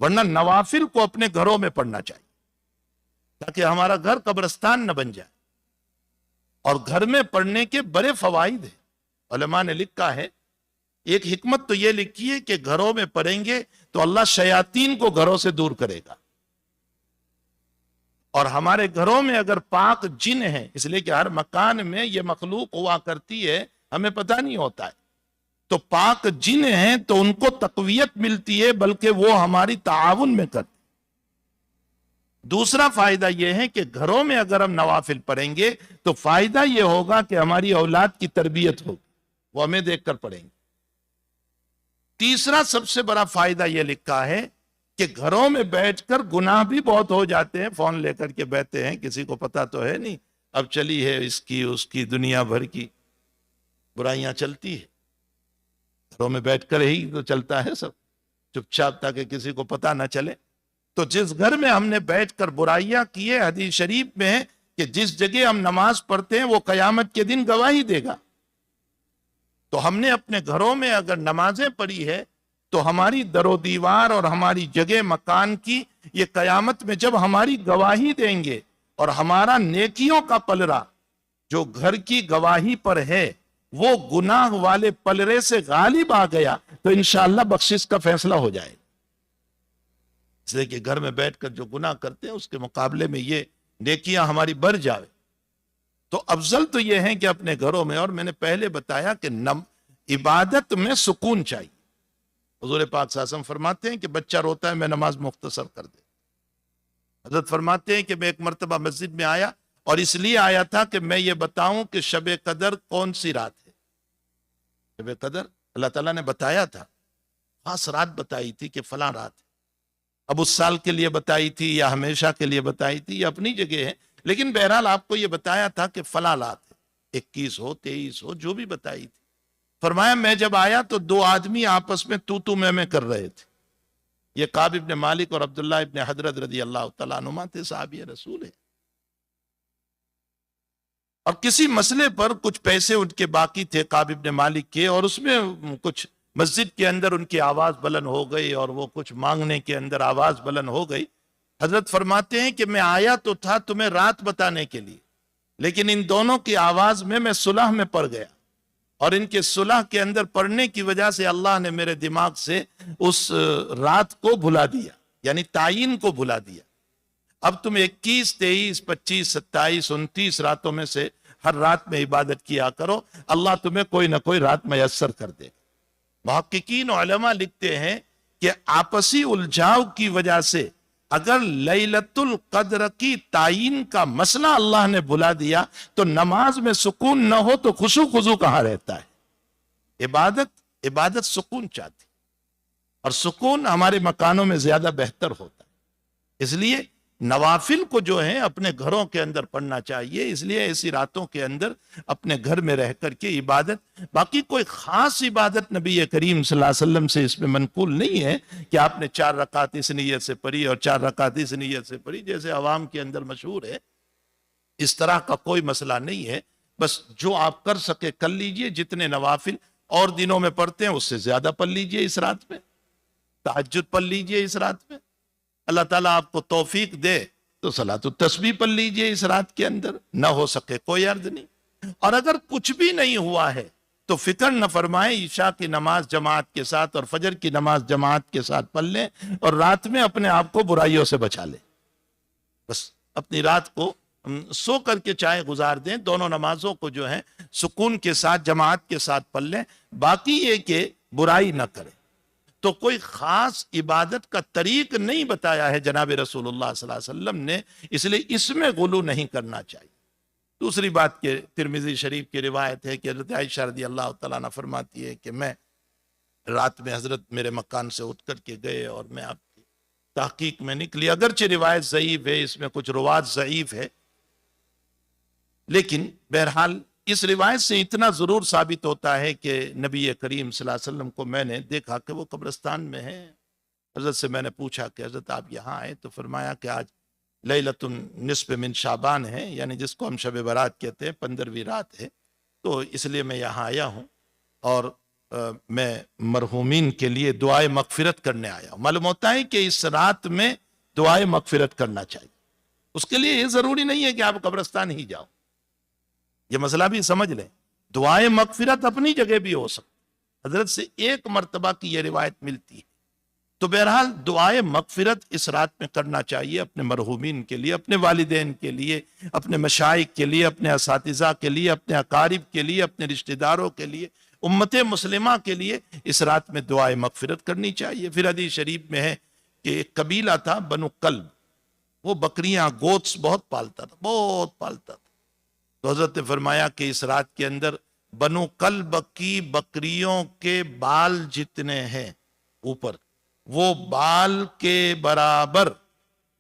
ورنہ نوافل کو اپنے گھروں میں پڑھنا چاہیے تاکہ ہمارا گھر قبرستان نہ بن جائے. اور گھر میں پڑھنے کے بڑے فوائد ہیں. علماء نے لکھا ہے، ایک حکمت تو یہ لکھی ہے کہ گھروں میں پڑھیں گے تو اللہ شیاطین کو گھروں سے دور کرے گا. اور ہمارے گھروں میں اگر پاک جن ہیں، اس لیے کہ ہر مکان میں یہ مخلوق ہوا کرتی ہے، ہمیں پتہ نہیں ہوتا ہے، تو پاک جن ہیں تو ان کو تقویت ملتی ہے، بلکہ وہ ہماری تعاون میں کرتے. دوسرا فائدہ یہ ہے کہ گھروں میں اگر ہم نوافل پڑھیں گے تو فائدہ یہ ہوگا کہ ہماری اولاد کی تربیت ہوگی، وہ ہمیں دیکھ کر پڑھیں گے. تیسرا سب سے بڑا فائدہ یہ لکھا ہے کہ گھروں میں بیٹھ کر گناہ بھی بہت ہو جاتے ہیں. فون لے کر کے بیٹھتے ہیں، کسی کو پتا تو ہے نہیں، اب چلی ہے اس کی اس کی دنیا بھر کی برائیاں چلتی ہے. گھروں میں بیٹھ کر ہی تو چلتا ہے سب، چپ چاپ، تاکہ کسی کو پتا نہ چلے. تو جس گھر میں ہم نے بیٹھ کر برائیاں کیے، حدیث شریف میں ہے کہ جس جگہ ہم نماز پڑھتے ہیں وہ قیامت کے دن گواہی دے گا. تو ہم نے اپنے گھروں میں اگر نمازیں پڑھی ہے تو ہماری در و دیوار اور ہماری جگہ مکان کی یہ قیامت میں جب ہماری گواہی دیں گے، اور ہمارا نیکیوں کا پلڑا جو گھر کی گواہی پر ہے وہ گناہ والے پلڑے سے غالب آ گیا، تو انشاءاللہ بخشش کا فیصلہ ہو جائے. اس لیے کہ گھر میں بیٹھ کر جو گناہ کرتے ہیں اس کے مقابلے میں یہ نیکیاں ہماری بڑھ جاوے. تو افضل تو یہ ہے کہ اپنے گھروں میں، اور میں نے پہلے بتایا کہ عبادت میں سکون چاہیے. حضور پاک صلی اللہ علیہ وسلم فرماتے ہیں کہ بچہ روتا ہے میں نماز مختصر کر دے. حضرت فرماتے ہیں کہ میں ایک مرتبہ مسجد میں آیا، اور اس لیے آیا تھا کہ میں یہ بتاؤں کہ شب قدر کون سی رات ہے. شب قدر اللہ تعالیٰ نے بتایا تھا، خاص رات بتائی تھی کہ فلاں رات ہے. اب اس سال کے لیے بتائی تھی یا ہمیشہ کے لیے بتائی تھی، یہ اپنی جگہ ہے، لیکن بہرحال آپ کو یہ بتایا تھا کہ فلاں رات ہے، 21 ہو 23 ہو، جو بھی بتائی تھی. فرمایا میں جب آیا تو دو آدمی آپس میں تو میں کر رہے تھے. یہ کعب ابن مالک اور عبداللہ ابن حضرت رضی اللہ تعالیٰ عنہما تھے، صحابی رسول ہے. اور کسی مسئلے پر کچھ پیسے ان کے باقی تھے کعب ابن مالک کے، اور اس میں کچھ مسجد کے اندر ان کی آواز بلند ہو گئی، اور وہ کچھ مانگنے کے اندر آواز بلند ہو گئی. حضرت فرماتے ہیں کہ میں آیا تو تھا تمہیں رات بتانے کے لیے، لیکن ان دونوں کی آواز میں صلح میں پڑ گیا، اور ان کے صلح کے اندر پڑنے کی وجہ سے اللہ نے میرے دماغ سے اس رات کو بھلا دیا، یعنی تعین کو بھلا دیا. اب تم 21 23 25 27 29 راتوں میں سے ہر رات میں عبادت کیا کرو، اللہ تمہیں کوئی نہ کوئی رات میسر کر دے. محققین علماء لکھتے ہیں کہ آپسی الجھاؤ کی وجہ سے اگر لیلۃ القدر کی تعین کا مسئلہ اللہ نے بلا دیا تو نماز میں سکون نہ ہو تو خشوع خضوع کہاں رہتا ہے. عبادت سکون چاہتی، اور سکون ہمارے مکانوں میں زیادہ بہتر ہوتا ہے. اس لیے نوافل کو جو ہے اپنے گھروں کے اندر پڑھنا چاہیے. اس لیے ایسی راتوں کے اندر اپنے گھر میں رہ کر کے عبادت، باقی کوئی خاص عبادت نبی کریم صلی اللہ علیہ وسلم سے اس میں منقول نہیں ہے کہ آپ نے 4 رکعت اس نیت سے پڑھی اور 4 رکعت اس نیت سے پڑھی جیسے عوام کے اندر مشہور ہے. اس طرح کا کوئی مسئلہ نہیں ہے. بس جو آپ کر سکے کر لیجئے. جتنے نوافل اور دنوں میں پڑھتے ہیں اس سے زیادہ پڑھ لیجئے. اس رات میں تہجد پڑھ لیجئے. اس رات میں اللہ تعالیٰ آپ کو توفیق دے تو صلاۃ التسبیح پڑھ لیجئے اس رات کے اندر. نہ ہو سکے کوئی عرض نہیں. اور اگر کچھ بھی نہیں ہوا ہے تو فکر نہ فرمائے، عشاء کی نماز جماعت کے ساتھ اور فجر کی نماز جماعت کے ساتھ پڑھ لیں اور رات میں اپنے آپ کو برائیوں سے بچا لیں. بس اپنی رات کو سو کر کے چاہے گزار دیں، دونوں نمازوں کو جو ہے سکون کے ساتھ جماعت کے ساتھ پڑھ لیں. باقی یہ کہ برائی نہ کریں. تو کوئی خاص عبادت کا طریق نہیں بتایا ہے جناب رسول اللہ صلی اللہ علیہ وسلم نے، اس لیے اس میں غلو نہیں کرنا چاہیے. دوسری بات کہ ترمذی شریف کی روایت ہے کہ حضرت عائشہ رضی اللہ تعالیٰ عنہ فرماتی ہے کہ میں رات میں حضرت میرے مکان سے اٹھ کر کے گئے اور میں آپ کی تحقیق میں نکلی. اگرچہ روایت ضعیف ہے، اس میں کچھ روات ضعیف ہے، لیکن بہرحال اس روایت سے اتنا ضرور ثابت ہوتا ہے کہ نبی کریم صلی اللہ علیہ وسلم کو میں نے دیکھا کہ وہ قبرستان میں ہے. حضرت سے میں نے پوچھا کہ حضرت آپ یہاں آئے؟ تو فرمایا کہ آج لیلۃ النصف من شعبان ہے، یعنی جس کو ہم شب برات کہتے ہیں، 15ویں رات ہے، تو اس لیے میں یہاں آیا ہوں اور میں مرحومین کے لیے دعائے مغفرت کرنے آیا ہوں. معلوم ہوتا ہے کہ اس رات میں دعائے مغفرت کرنا چاہیے. اس کے لیے یہ ضروری نہیں ہے کہ آپ قبرستان ہی جاؤ، یہ مسئلہ بھی سمجھ لیں. دعائے مغفرت اپنی جگہ بھی ہو سکتی. حضرت سے ایک مرتبہ کی یہ روایت ملتی ہے. تو بہرحال دعائے مغفرت اس رات میں کرنا چاہیے، اپنے مرحومین کے لیے، اپنے والدین کے لیے، اپنے مشائخ کے لیے، اپنے اساتذہ کے لیے، اپنے اقارب کے لیے، اپنے رشتہ داروں کے لیے، امت مسلمہ کے لیے اس رات میں دعائے مغفرت کرنی چاہیے. پھر حدیث شریف میں ہے کہ ایک قبیلہ تھا بنو کلب، وہ بکریاں گوٹس بہت پالتا تھا. تو حضرت نے فرمایا کہ اس رات کے اندر بنو کلب کی بکریوں کے بال جتنے ہیں اوپر، وہ بال کے برابر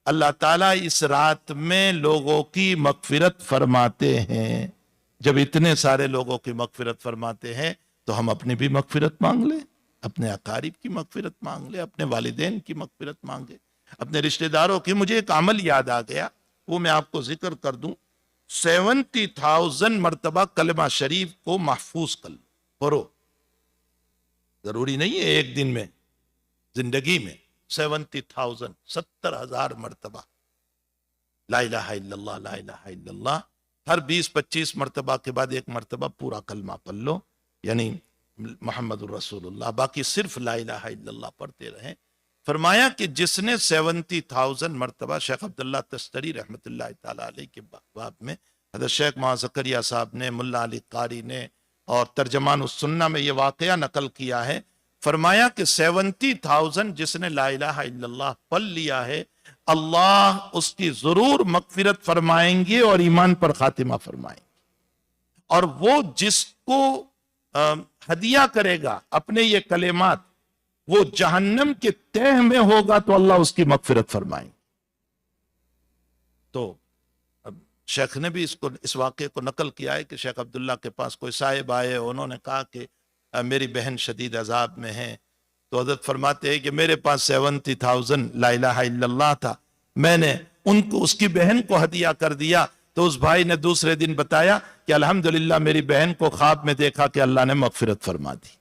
اللہ تعالیٰ اس رات میں لوگوں کی مغفرت فرماتے ہیں. جب اتنے سارے لوگوں کی مغفرت فرماتے ہیں تو ہم اپنی بھی مغفرت مانگ لیں، اپنے اقارب کی مغفرت مانگ لیں، اپنے والدین کی مغفرت مانگیں، اپنے رشتہ داروں کی. مجھے ایک عمل یاد آ گیا، وہ میں آپ کو ذکر کر دوں. 70,000 مرتبہ کلمہ شریف کو محفوظ کر لو، پڑھو. ضروری نہیں ہے ایک دن میں، زندگی میں 70,000 70,000 مرتبہ لا الہ الا اللہ لا الہ الا اللہ. ہر 20-25 مرتبہ کے بعد ایک مرتبہ پورا کلمہ پڑھ لو، یعنی محمد الرسول اللہ. باقی صرف لا الہ الا اللہ پڑھتے رہیں. فرمایا کہ جس نے 70,000 مرتبہ، شیخ عبداللہ تستری رحمت اللہ تعالیٰ علیہ کے باب میں حضرت شیخ محمد زکریا صاحب نے، ملا علی قاری نے اور ترجمان السنہ میں یہ واقعہ نقل کیا ہے. فرمایا کہ 70,000 جس نے لا الہ الا اللہ پڑھ لیا ہے، اللہ اس کی ضرور مغفرت فرمائیں گے اور ایمان پر خاتمہ فرمائیں گے. اور وہ جس کو ہدیہ کرے گا اپنے یہ کلمات، وہ جہنم کے تہ میں ہوگا تو اللہ اس کی مغفرت فرمائیں. تو شیخ نے بھی اس واقعے کو نقل کیا ہے کہ شیخ عبداللہ کے پاس کوئی صاحب آئے، انہوں نے کہا کہ میری بہن شدید عذاب میں ہے. تو حضرت فرماتے ہیں کہ میرے پاس 70,000 لا الہ الا اللہ تھا، میں نے ان کو، اس کی بہن کو ہدیہ کر دیا. تو اس بھائی نے دوسرے دن بتایا کہ الحمدللہ میری بہن کو خواب میں دیکھا کہ اللہ نے مغفرت فرما دی.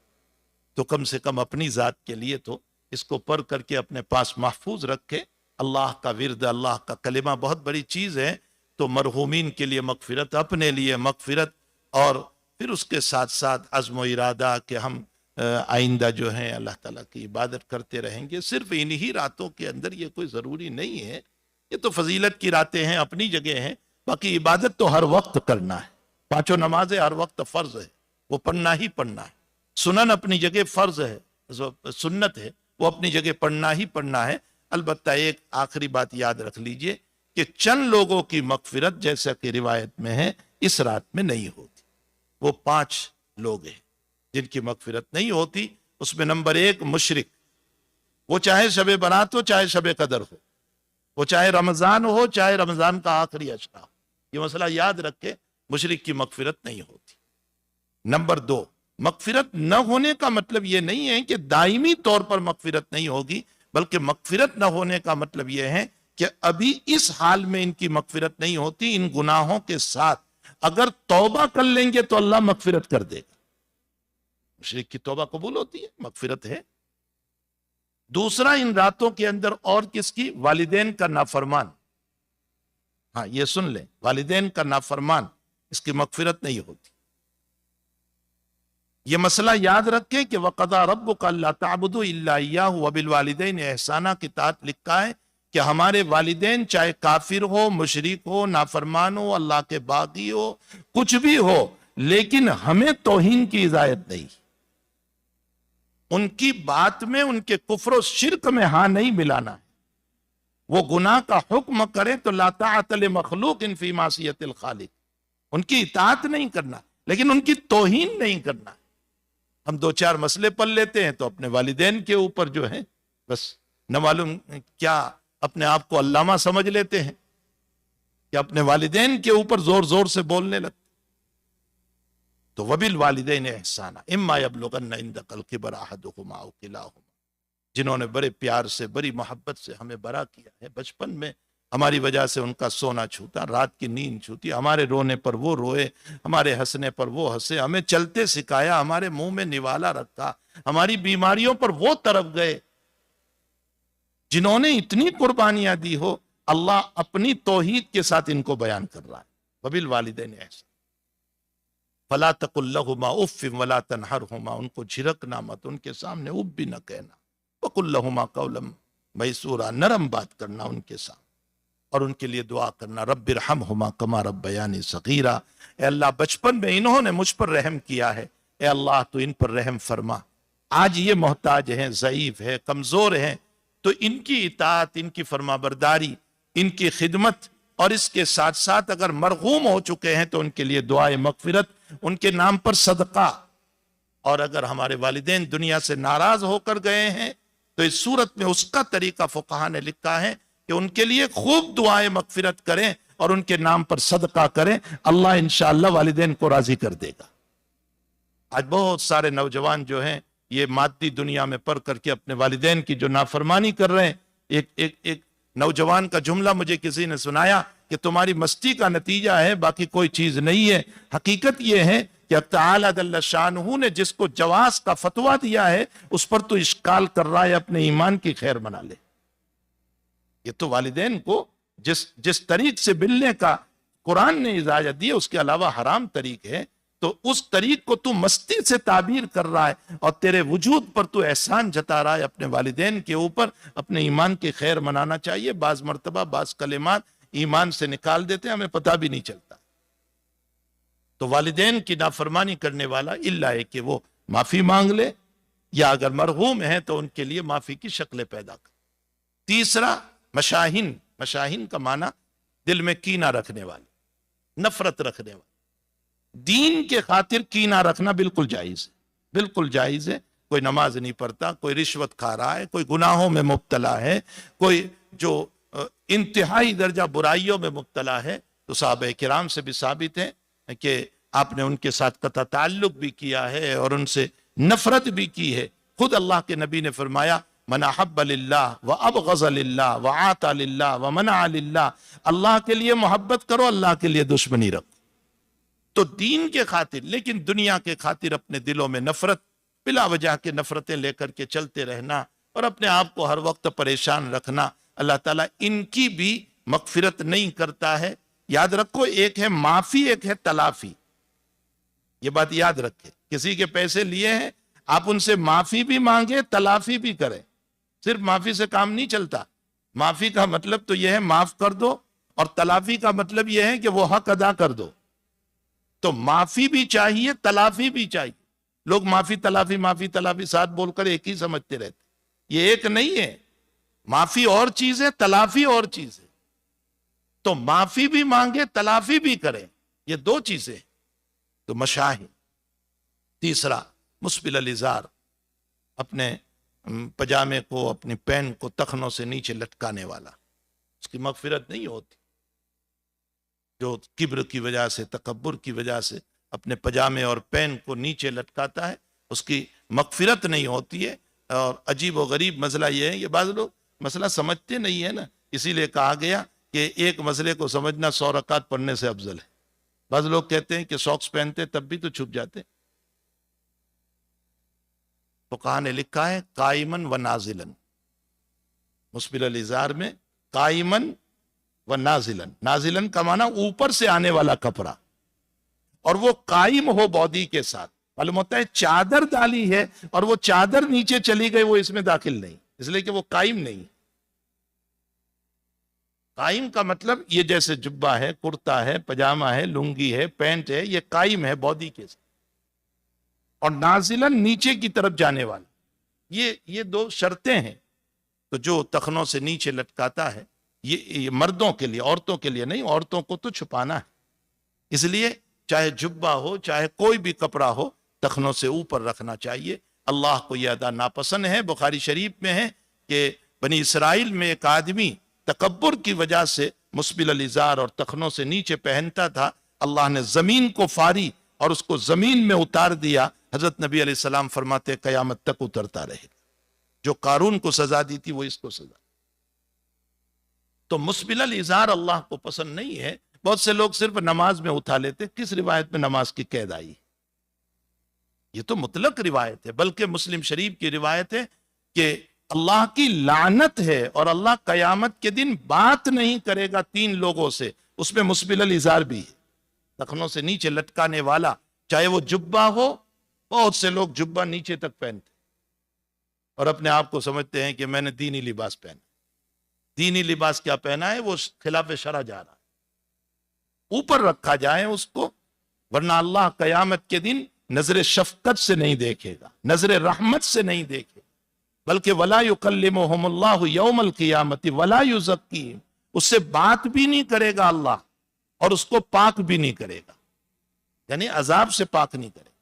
تو کم سے کم اپنی ذات کے لیے تو اس کو پڑھ کر کے اپنے پاس محفوظ رکھے. اللہ کا ورد، اللہ کا کلمہ بہت بڑی چیز ہے. تو مرحومین کے لیے مغفرت، اپنے لیے مغفرت، اور پھر اس کے ساتھ ساتھ عزم و ارادہ کہ ہم آئندہ جو ہیں اللہ تعالیٰ کی عبادت کرتے رہیں گے. صرف انہی راتوں کے اندر، یہ کوئی ضروری نہیں ہے، یہ تو فضیلت کی راتیں ہیں، اپنی جگہ ہیں. باقی عبادت تو ہر وقت کرنا ہے. 5 نمازیں ہر وقت فرض ہے، وہ پڑھنا ہی پڑھنا ہے. سنن اپنی جگہ فرض ہے، سنت ہے، وہ اپنی جگہ پڑھنا ہی پڑھنا ہے. البتہ ایک آخری بات یاد رکھ لیجئے کہ چند لوگوں کی مغفرت جیسا کہ روایت میں ہے اس رات میں نہیں ہوتی. وہ 5 لوگ ہیں جن کی مغفرت نہیں ہوتی. اس میں نمبر 1 مشرک، وہ چاہے شب برات ہو چاہے شب قدر ہو، وہ چاہے رمضان ہو چاہے رمضان کا آخری عشرہ ہو. یہ مسئلہ یاد رکھے، مشرک کی مغفرت نہیں ہوتی. نمبر 2، مغفرت نہ ہونے کا مطلب یہ نہیں ہے کہ دائمی طور پر مغفرت نہیں ہوگی، بلکہ مغفرت نہ ہونے کا مطلب یہ ہے کہ ابھی اس حال میں ان کی مغفرت نہیں ہوتی. ان گناہوں کے ساتھ اگر توبہ کر لیں گے تو اللہ مغفرت کر دے گا. مشرک کی توبہ قبول ہوتی ہے، مغفرت ہے. دوسرا، ان راتوں کے اندر اور کس کی؟ والدین کا نافرمان. ہاں یہ سن لیں، والدین کا نافرمان، اس کی مغفرت نہیں ہوتی. یہ مسئلہ یاد رکھیں کہ وَقَضَىٰ رَبُّكَ أَلَّا تَعْبُدُوا إِلَّا إِيَّاهُ وَبِالْوَالِدَيْنِ إِحْسَانًا کی تحت لکھا ہے کہ ہمارے والدین چاہے کافر ہو، مشرک ہو، نافرمان ہو، اللہ کے باغی ہو، کچھ بھی ہو، لیکن ہمیں توہین کی اجازت نہیں، ان کی بات میں، ان کے کفر و شرک میں ہاں نہیں ملانا ہے۔ وہ گناہ کا حکم کرے تو لا طاعت لمخلوق فی معصیت الخالق، ان کی اطاعت نہیں کرنا، لیکن ان کی توہین نہیں کرنا۔ ہم دو چار مسئلے پڑھ لیتے ہیں تو اپنے والدین کے اوپر جو ہے بس نہ معلوم کیا اپنے آپ کو علامہ سمجھ لیتے ہیں کہ اپنے والدین کے اوپر زور زور سے بولنے لگتے۔ تو وبالوالدین احسانا اما یبلغن عندک الکبر احدہما او کلاہما، جنہوں نے بڑے پیار سے، بڑی محبت سے ہمیں بڑا کیا ہے، بچپن میں ہماری وجہ سے ان کا سونا چھوٹا، رات کی نیند چھوٹی، ہمارے رونے پر وہ روئے، ہمارے ہنسنے پر وہ ہنسے، ہمیں چلتے سکھایا، ہمارے منہ میں نوالا رکھا، ہماری بیماریوں پر وہ طرف گئے، جنہوں نے اتنی قربانیاں دی ہو، اللہ اپنی توحید کے ساتھ ان کو بیان کر رہا ہے۔ وبالوالدین احسانا فلا تقل لہما اف ولا تنہرہما، ان کو جھڑکنا مت، ان کے سامنے اف بھی نہ کہنا، وقل لہما قولا میسورا، نرم بات کرنا ان کے سامنے، اور ان کے لیے دعا کرنا رب ارحمہما کما ربیانی صغیرا، اے اللہ بچپن میں انہوں نے مجھ پر رحم کیا ہے، اے اللہ تو ان پر رحم فرما، آج یہ محتاج ہیں، ضعیف ہے، کمزور ہیں، تو ان کی اطاعت، ان کی فرما برداری، ان کی خدمت، اور اس کے ساتھ ساتھ اگر مرحوم ہو چکے ہیں تو ان کے لیے دعائے مغفرت، ان کے نام پر صدقہ، اور اگر ہمارے والدین دنیا سے ناراض ہو کر گئے ہیں تو اس صورت میں اس کا طریقہ فقہا نے لکھا ہے کہ ان کے لیے خوب دعائے مغفرت کریں اور ان کے نام پر صدقہ کریں، اللہ انشاءاللہ والدین کو راضی کر دے گا۔ آج بہت سارے نوجوان جو ہیں یہ مادی دنیا میں پڑھ کر کے اپنے والدین کی جو نافرمانی کر رہے ہیں۔ ایک نوجوان کا جملہ مجھے کسی نے سنایا کہ تمہاری مستی کا نتیجہ ہے، باقی کوئی چیز نہیں ہے۔ حقیقت یہ ہے کہ اب تعالیٰ جل شانہ نے جس کو جواز کا فتویٰ دیا ہے اس پر تو اشکال کر رہا ہے، اپنے ایمان کی خیر بنا لے۔ یہ تو والدین کو جس طریق سے ملنے کا قرآن نے اجازت دی ہے اس کے علاوہ حرام طریق ہے، تو اس طریق کو تو مستی سے تعبیر کر رہا ہے اور تیرے وجود پر تو احسان جتا رہا ہے اپنے والدین کے اوپر۔ اپنے ایمان کی خیر منانا چاہیے۔ بعض مرتبہ بعض کلمات ایمان سے نکال دیتے ہیں، ہمیں پتہ بھی نہیں چلتا۔ تو والدین کی نافرمانی کرنے والا الا ہے کہ وہ معافی مانگ لے، یا اگر مرحوم ہیں تو ان کے لیے معافی کی شکلیں پیدا کر۔ تیسرا مشاہین کا معنی دل میں کینہ رکھنے والے، نفرت رکھنے والے۔ دین کے خاطر کینہ رکھنا بالکل جائز ہے، بالکل جائز ہے۔ کوئی نماز نہیں پڑھتا، کوئی رشوت کھا رہا ہے، کوئی گناہوں میں مبتلا ہے، کوئی جو انتہائی درجہ برائیوں میں مبتلا ہے، تو صحابہ کرام سے بھی ثابت ہے کہ آپ نے ان کے ساتھ قطع تعلق بھی کیا ہے اور ان سے نفرت بھی کی ہے۔ خود اللہ کے نبی نے فرمایا من احب للہ وابغض للہ وعاطى للہ ومنع للہ، اللہ کے لیے محبت کرو، اللہ کے لیے دشمنی رکھو۔ تو دین کے خاطر، لیکن دنیا کے خاطر اپنے دلوں میں نفرت، بلا وجہ کے نفرتیں لے کر کے چلتے رہنا اور اپنے آپ کو ہر وقت پریشان رکھنا، اللہ تعالیٰ ان کی بھی مغفرت نہیں کرتا ہے۔ یاد رکھو، ایک ہے معافی، ایک ہے تلافی۔ یہ بات یاد رکھے، کسی کے پیسے لیے ہیں، آپ ان سے معافی بھی مانگے، تلافی بھی کریں۔ صرف معافی سے کام نہیں چلتا۔ معافی کا مطلب تو یہ ہے معاف کر دو، اور تلافی کا مطلب یہ ہے کہ وہ حق ادا کر دو۔ تو معافی بھی چاہیے، تلافی بھی چاہیے۔ لوگ معافی تلافی ساتھ بول کر ایک ہی سمجھتے رہتے، یہ ایک نہیں ہے۔ معافی اور چیز ہے، تلافی اور چیز ہے۔ تو معافی بھی مانگے، تلافی بھی کریں، یہ دو چیزیں۔ تو مشاہد۔ تیسرا مسبل الازار، اپنے پجامے کو، اپنی پینٹ کو تخنوں سے نیچے لٹکانے والا، اس کی مغفرت نہیں ہوتی۔ جو کبر کی وجہ سے، تکبر کی وجہ سے اپنے پجامے اور پین کو نیچے لٹکاتا ہے، اس کی مغفرت نہیں ہوتی ہے۔ اور عجیب و غریب مسئلہ یہ ہے، یہ بعض لوگ مسئلہ سمجھتے نہیں ہے نا، اسی لیے کہا گیا کہ ایک مسئلے کو سمجھنا 100 رکعت پڑھنے سے افضل ہے۔ بعض لوگ کہتے ہیں کہ ساکس پہنتے تب بھی تو چھپ جاتے۔ فقہا نے لکھا ہے قائمن و نازلن، مسبل الازار میں قائمن و نازلن۔ نازلن کا معنی اوپر سے آنے والا کپڑا، اور وہ قائم ہو باڈی کے ساتھ، معلوم ہوتا ہے چادر ڈالی ہے اور وہ چادر نیچے چلی گئی، وہ اس میں داخل نہیں، اس لیے کہ وہ قائم نہیں۔ قائم کا مطلب یہ جیسے جبہ ہے، کرتا ہے، پجامہ ہے، لنگی ہے، پینٹ ہے، یہ قائم ہے باڈی کے ساتھ، اور نازلن نیچے کی طرف جانے والا، یہ دو شرطیں ہیں۔ تو جو تخنوں سے نیچے لٹکاتا ہے یہ مردوں کے لیے، عورتوں کے لیے نہیں، عورتوں کو تو چھپانا ہے، اس لیے چاہے جبہ ہو چاہے کوئی بھی کپڑا ہو تخنوں سے اوپر رکھنا چاہیے۔ اللہ کو یہ ادا ناپسند ہے۔ بخاری شریف میں ہے کہ بنی اسرائیل میں ایک آدمی تکبر کی وجہ سے مسبل الازار اور تخنوں سے نیچے پہنتا تھا، اللہ نے زمین کو فاری اور اس کو زمین میں اتار دیا۔ حضرت نبی علیہ السلام فرماتے قیامت تک اترتا رہے گا۔ جو قارون کو سزا دی تھی وہ اس کو سزا۔ تو مسبل الازار اللہ کو پسند نہیں ہے۔ بہت سے لوگ صرف نماز میں اٹھا لیتے، کس روایت میں نماز کی قید آئی؟ یہ تو مطلق روایت ہے، بلکہ مسلم شریف کی روایت ہے کہ اللہ کی لعنت ہے اور اللہ قیامت کے دن بات نہیں کرے گا 3 لوگوں سے، اس میں مسبل الازار بھی ہے، تخنوں سے نیچے لٹکانے والا، چاہے وہ جبہ ہو۔ بہت سے لوگ جبہ نیچے تک پہنتے اور اپنے آپ کو سمجھتے ہیں کہ میں نے دینی لباس پہنا۔ دینی لباس کیا پہنا ہے؟ وہ خلاف شرع جا رہا ہے، اوپر رکھا جائے اس کو، ورنہ اللہ قیامت کے دن نظر شفقت سے نہیں دیکھے گا، نظر رحمت سے نہیں دیکھے گا، بلکہ وَلَا يُكَلِّمُهُمُ اللَّهُ يَوْمَ الْقِيَامَةِ وَلَا يُزَكِّيهِمْ، اس سے بات بھی نہیں کرے گا اللہ اور اس کو پاک بھی نہیں کرے گا، یعنی عذاب سے پاک نہیں کرے گا۔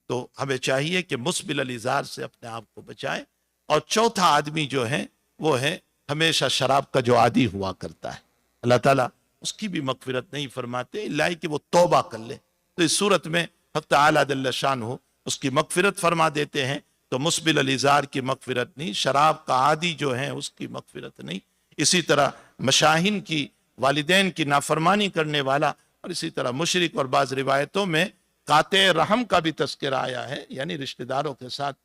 تو ہمیں چاہیے کہ مسبل الازار سے اپنے آپ کو بچائے۔ اور چوتھا آدمی جو ہے وہ ہے ہمیشہ شراب کا جو عادی ہوا کرتا ہے، اللہ تعالیٰ اس کی بھی مغفرت نہیں فرماتے الا کہ وہ توبہ کر لے۔ تو اس صورت میں حق تعالیٰ جل شانہ اس کی مغفرت فرما دیتے ہیں۔ تو مسبل الازار کی مغفرت نہیں، شراب کا عادی جو ہے اس کی مغفرت نہیں، اسی طرح مشاہین کی، والدین کی نافرمانی کرنے والا، اور اسی طرح مشرک، اور بعض روایتوں میں قاطع رحم کا بھی تذکرہ آیا ہے، یعنی رشتہ داروں کے ساتھ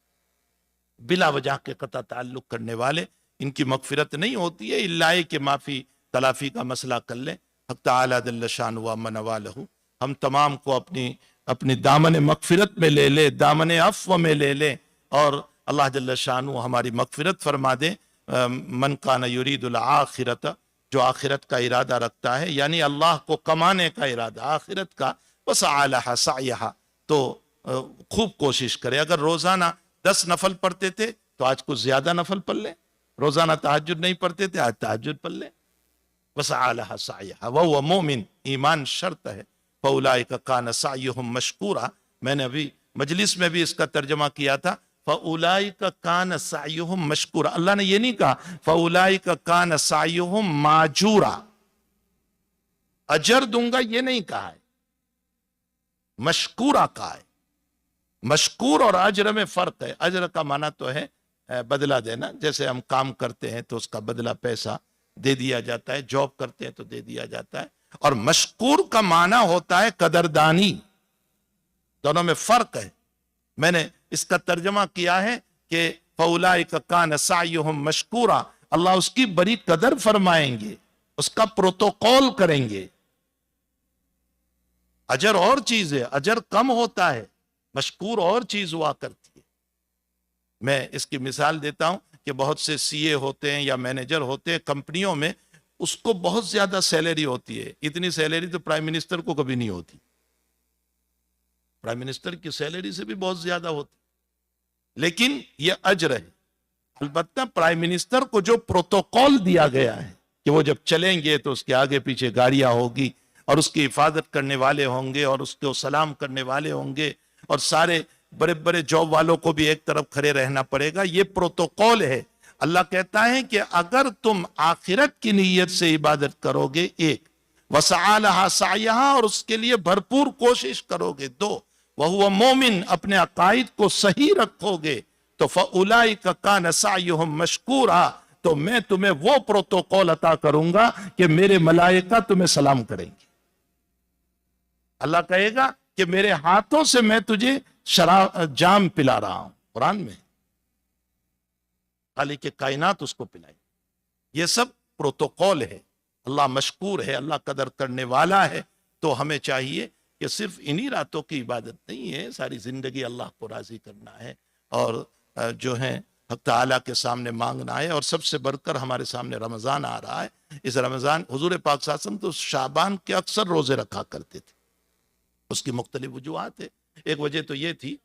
بلا وجہ کے قطع تعلق کرنے والے، ان کی مغفرت نہیں ہوتی ہے الا کہ معافی تلافی کا مسئلہ کر لیں۔ حق تعالیٰ جل شانہ و من والہ ہم تمام کو اپنی دامن مغفرت میں لے لے، دامن عفو میں لے لے، اور اللہ جل شانہ ہماری مغفرت فرما دے۔ من کان یرید الآخرۃ، جو آخرت کا ارادہ رکھتا ہے، یعنی اللہ کو کمانے کا ارادہ آخرت کا، وسعی لہا سعیہا، تو خوب کوشش کرے۔ اگر روزانہ 10 نفل پڑھتے تھے تو آج کچھ زیادہ نفل پڑھ لیں، روزانہ تہجد نہیں پڑھتے تھے آج تہجد پڑھ لیں۔ وسعی لہا سعیہا وہو مومن، ایمان شرط ہے۔ فاولئک کان سعیہم مشکورا، میں نے ابھی مجلس میں بھی اس کا ترجمہ کیا تھا، فاولئک کان سعیہم مشکورا، اللہ نے یہ نہیں کہا فاولئک کان سعیہم ماجورا، اجر دوں گا یہ نہیں کہا ہے، مشکورہ کہا ہے۔ مشکور اور اجر میں فرق ہے۔ اجر کا معنی تو ہے بدلہ دینا، جیسے ہم کام کرتے ہیں تو اس کا بدلہ پیسہ دے دیا جاتا ہے، جاب کرتے ہیں تو دے دیا جاتا ہے، اور مشکور کا معنی ہوتا ہے قدردانی، دونوں میں فرق ہے۔ میں نے اس کا ترجمہ کیا ہے کہ فاولئک کان سعیہم مشکورا، اللہ اس کی بڑی قدر فرمائیں گے، اس کا پروتوکول کریں گے۔ اجر اور چیز ہے، اجر کم ہوتا ہے، مشکور اور چیز ہوا کرتی ہے۔ میں اس کی مثال دیتا ہوں کہ بہت سے سی اے ہوتے ہیں یا مینیجر ہوتے ہیں کمپنیوں میں، اس کو بہت زیادہ سیلری ہوتی ہے، اتنی سیلری تو پرائم منسٹر کو کبھی نہیں ہوتی، پرائم منسٹر کی سیلری سے بھی بہت زیادہ ہوتی، لیکن یہ اجر ہے۔ البتہ پرائم منسٹر کو جو پروتوکول دیا گیا ہے کہ وہ جب چلیں گے تو اس کے آگے پیچھے گاڑیاں ہوگی اور اس کی حفاظت کرنے والے ہوں گے اور اس کو سلام کرنے والے ہوں گے، اور سارے بڑے بڑے جاب والوں کو بھی ایک طرف کھڑے رہنا پڑے گا، یہ پروتوکول ہے۔ اللہ کہتا ہے کہ اگر تم آخرت کی نیت سے عبادت کرو گے، ایک وسعی لہا سعیہا، اور اس کے لیے بھرپور کوشش کرو گے، 2 وہو مومن، اپنے عقائد کو صحیح رکھو گے، تو فاولئک کان سعیہم مشکورا، تو میں تمہیں وہ پروتوکول عطا کروں گا کہ میرے ملائکہ تمہیں سلام کریں گے۔ اللہ کہے گا کہ میرے ہاتھوں سے میں تجھے جام پلا رہا ہوں، قرآن میں خالق کائنات اس کو پلائے۔ یہ سب پروتوکول ہے۔ اللہ مشکور ہے، اللہ قدر کرنے والا ہے، تو ہمیں چاہیے کہ صرف انہی راتوں کی عبادت نہیں ہے، ساری زندگی اللہ کو راضی کرنا ہے اور جو ہے حق تعالیٰ کے سامنے مانگنا ہے. اور سب سے بڑھ کر ہمارے سامنے رمضان آ رہا ہے. اس رمضان حضور پاک صلی اللہ علیہ وسلم تو شعبان کے اکثر روزے رکھا کرتے تھے. اس کی مختلف وجوہات ہے. ایک وجہ تو یہ تھی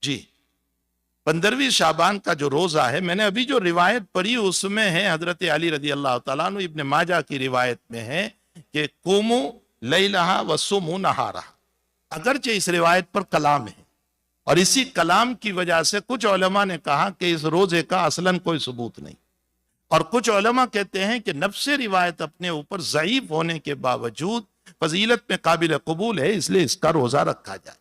جی 15ویں شعبان کا جو روزہ ہے، میں نے ابھی جو روایت پڑھی اس میں ہے حضرت علی رضی اللہ تعالیٰ عنہ، ابن ماجہ کی روایت میں ہے کہ قوموا لیلہا وصوموا نہارہا. اگرچہ اس روایت پر کلام ہے اور اسی کلام کی وجہ سے کچھ علماء نے کہا کہ اس روزے کا اصلاً کوئی ثبوت نہیں، اور کچھ علماء کہتے ہیں کہ نفس روایت اپنے اوپر ضعیف ہونے کے باوجود فضیلت میں قابل قبول ہے، اس لیے اس کا روزہ رکھا جائے.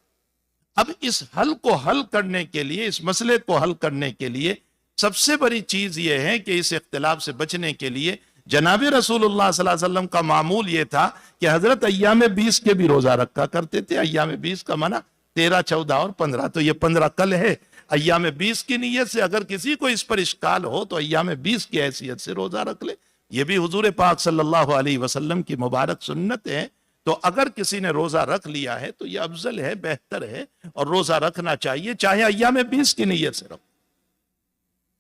اب اس حل کو حل کرنے کے لیے، اس مسئلے کو حل کرنے کے لیے سب سے بڑی چیز یہ ہے کہ اس اختلاف سے بچنے کے لیے جناب رسول اللہ صلی اللہ علیہ وسلم کا معمول یہ تھا کہ حضرت ایام 20 کے بھی روزہ رکھا کرتے تھے. ایام 20 کا منع 13، 14 اور 15، تو یہ 15 کل ہے. ایام 20 کی نیت سے اگر کسی کو اس پر اشکال ہو تو ایام 20 کی حیثیت سے روزہ رکھ لے. یہ بھی حضور پاک صلی اللہ علیہ وسلم کی مبارک سنت ہے. تو اگر کسی نے روزہ رکھ لیا ہے تو یہ افضل ہے، بہتر ہے، اور روزہ رکھنا چاہیے، چاہے ایام 20 کی نیت سے رکھو.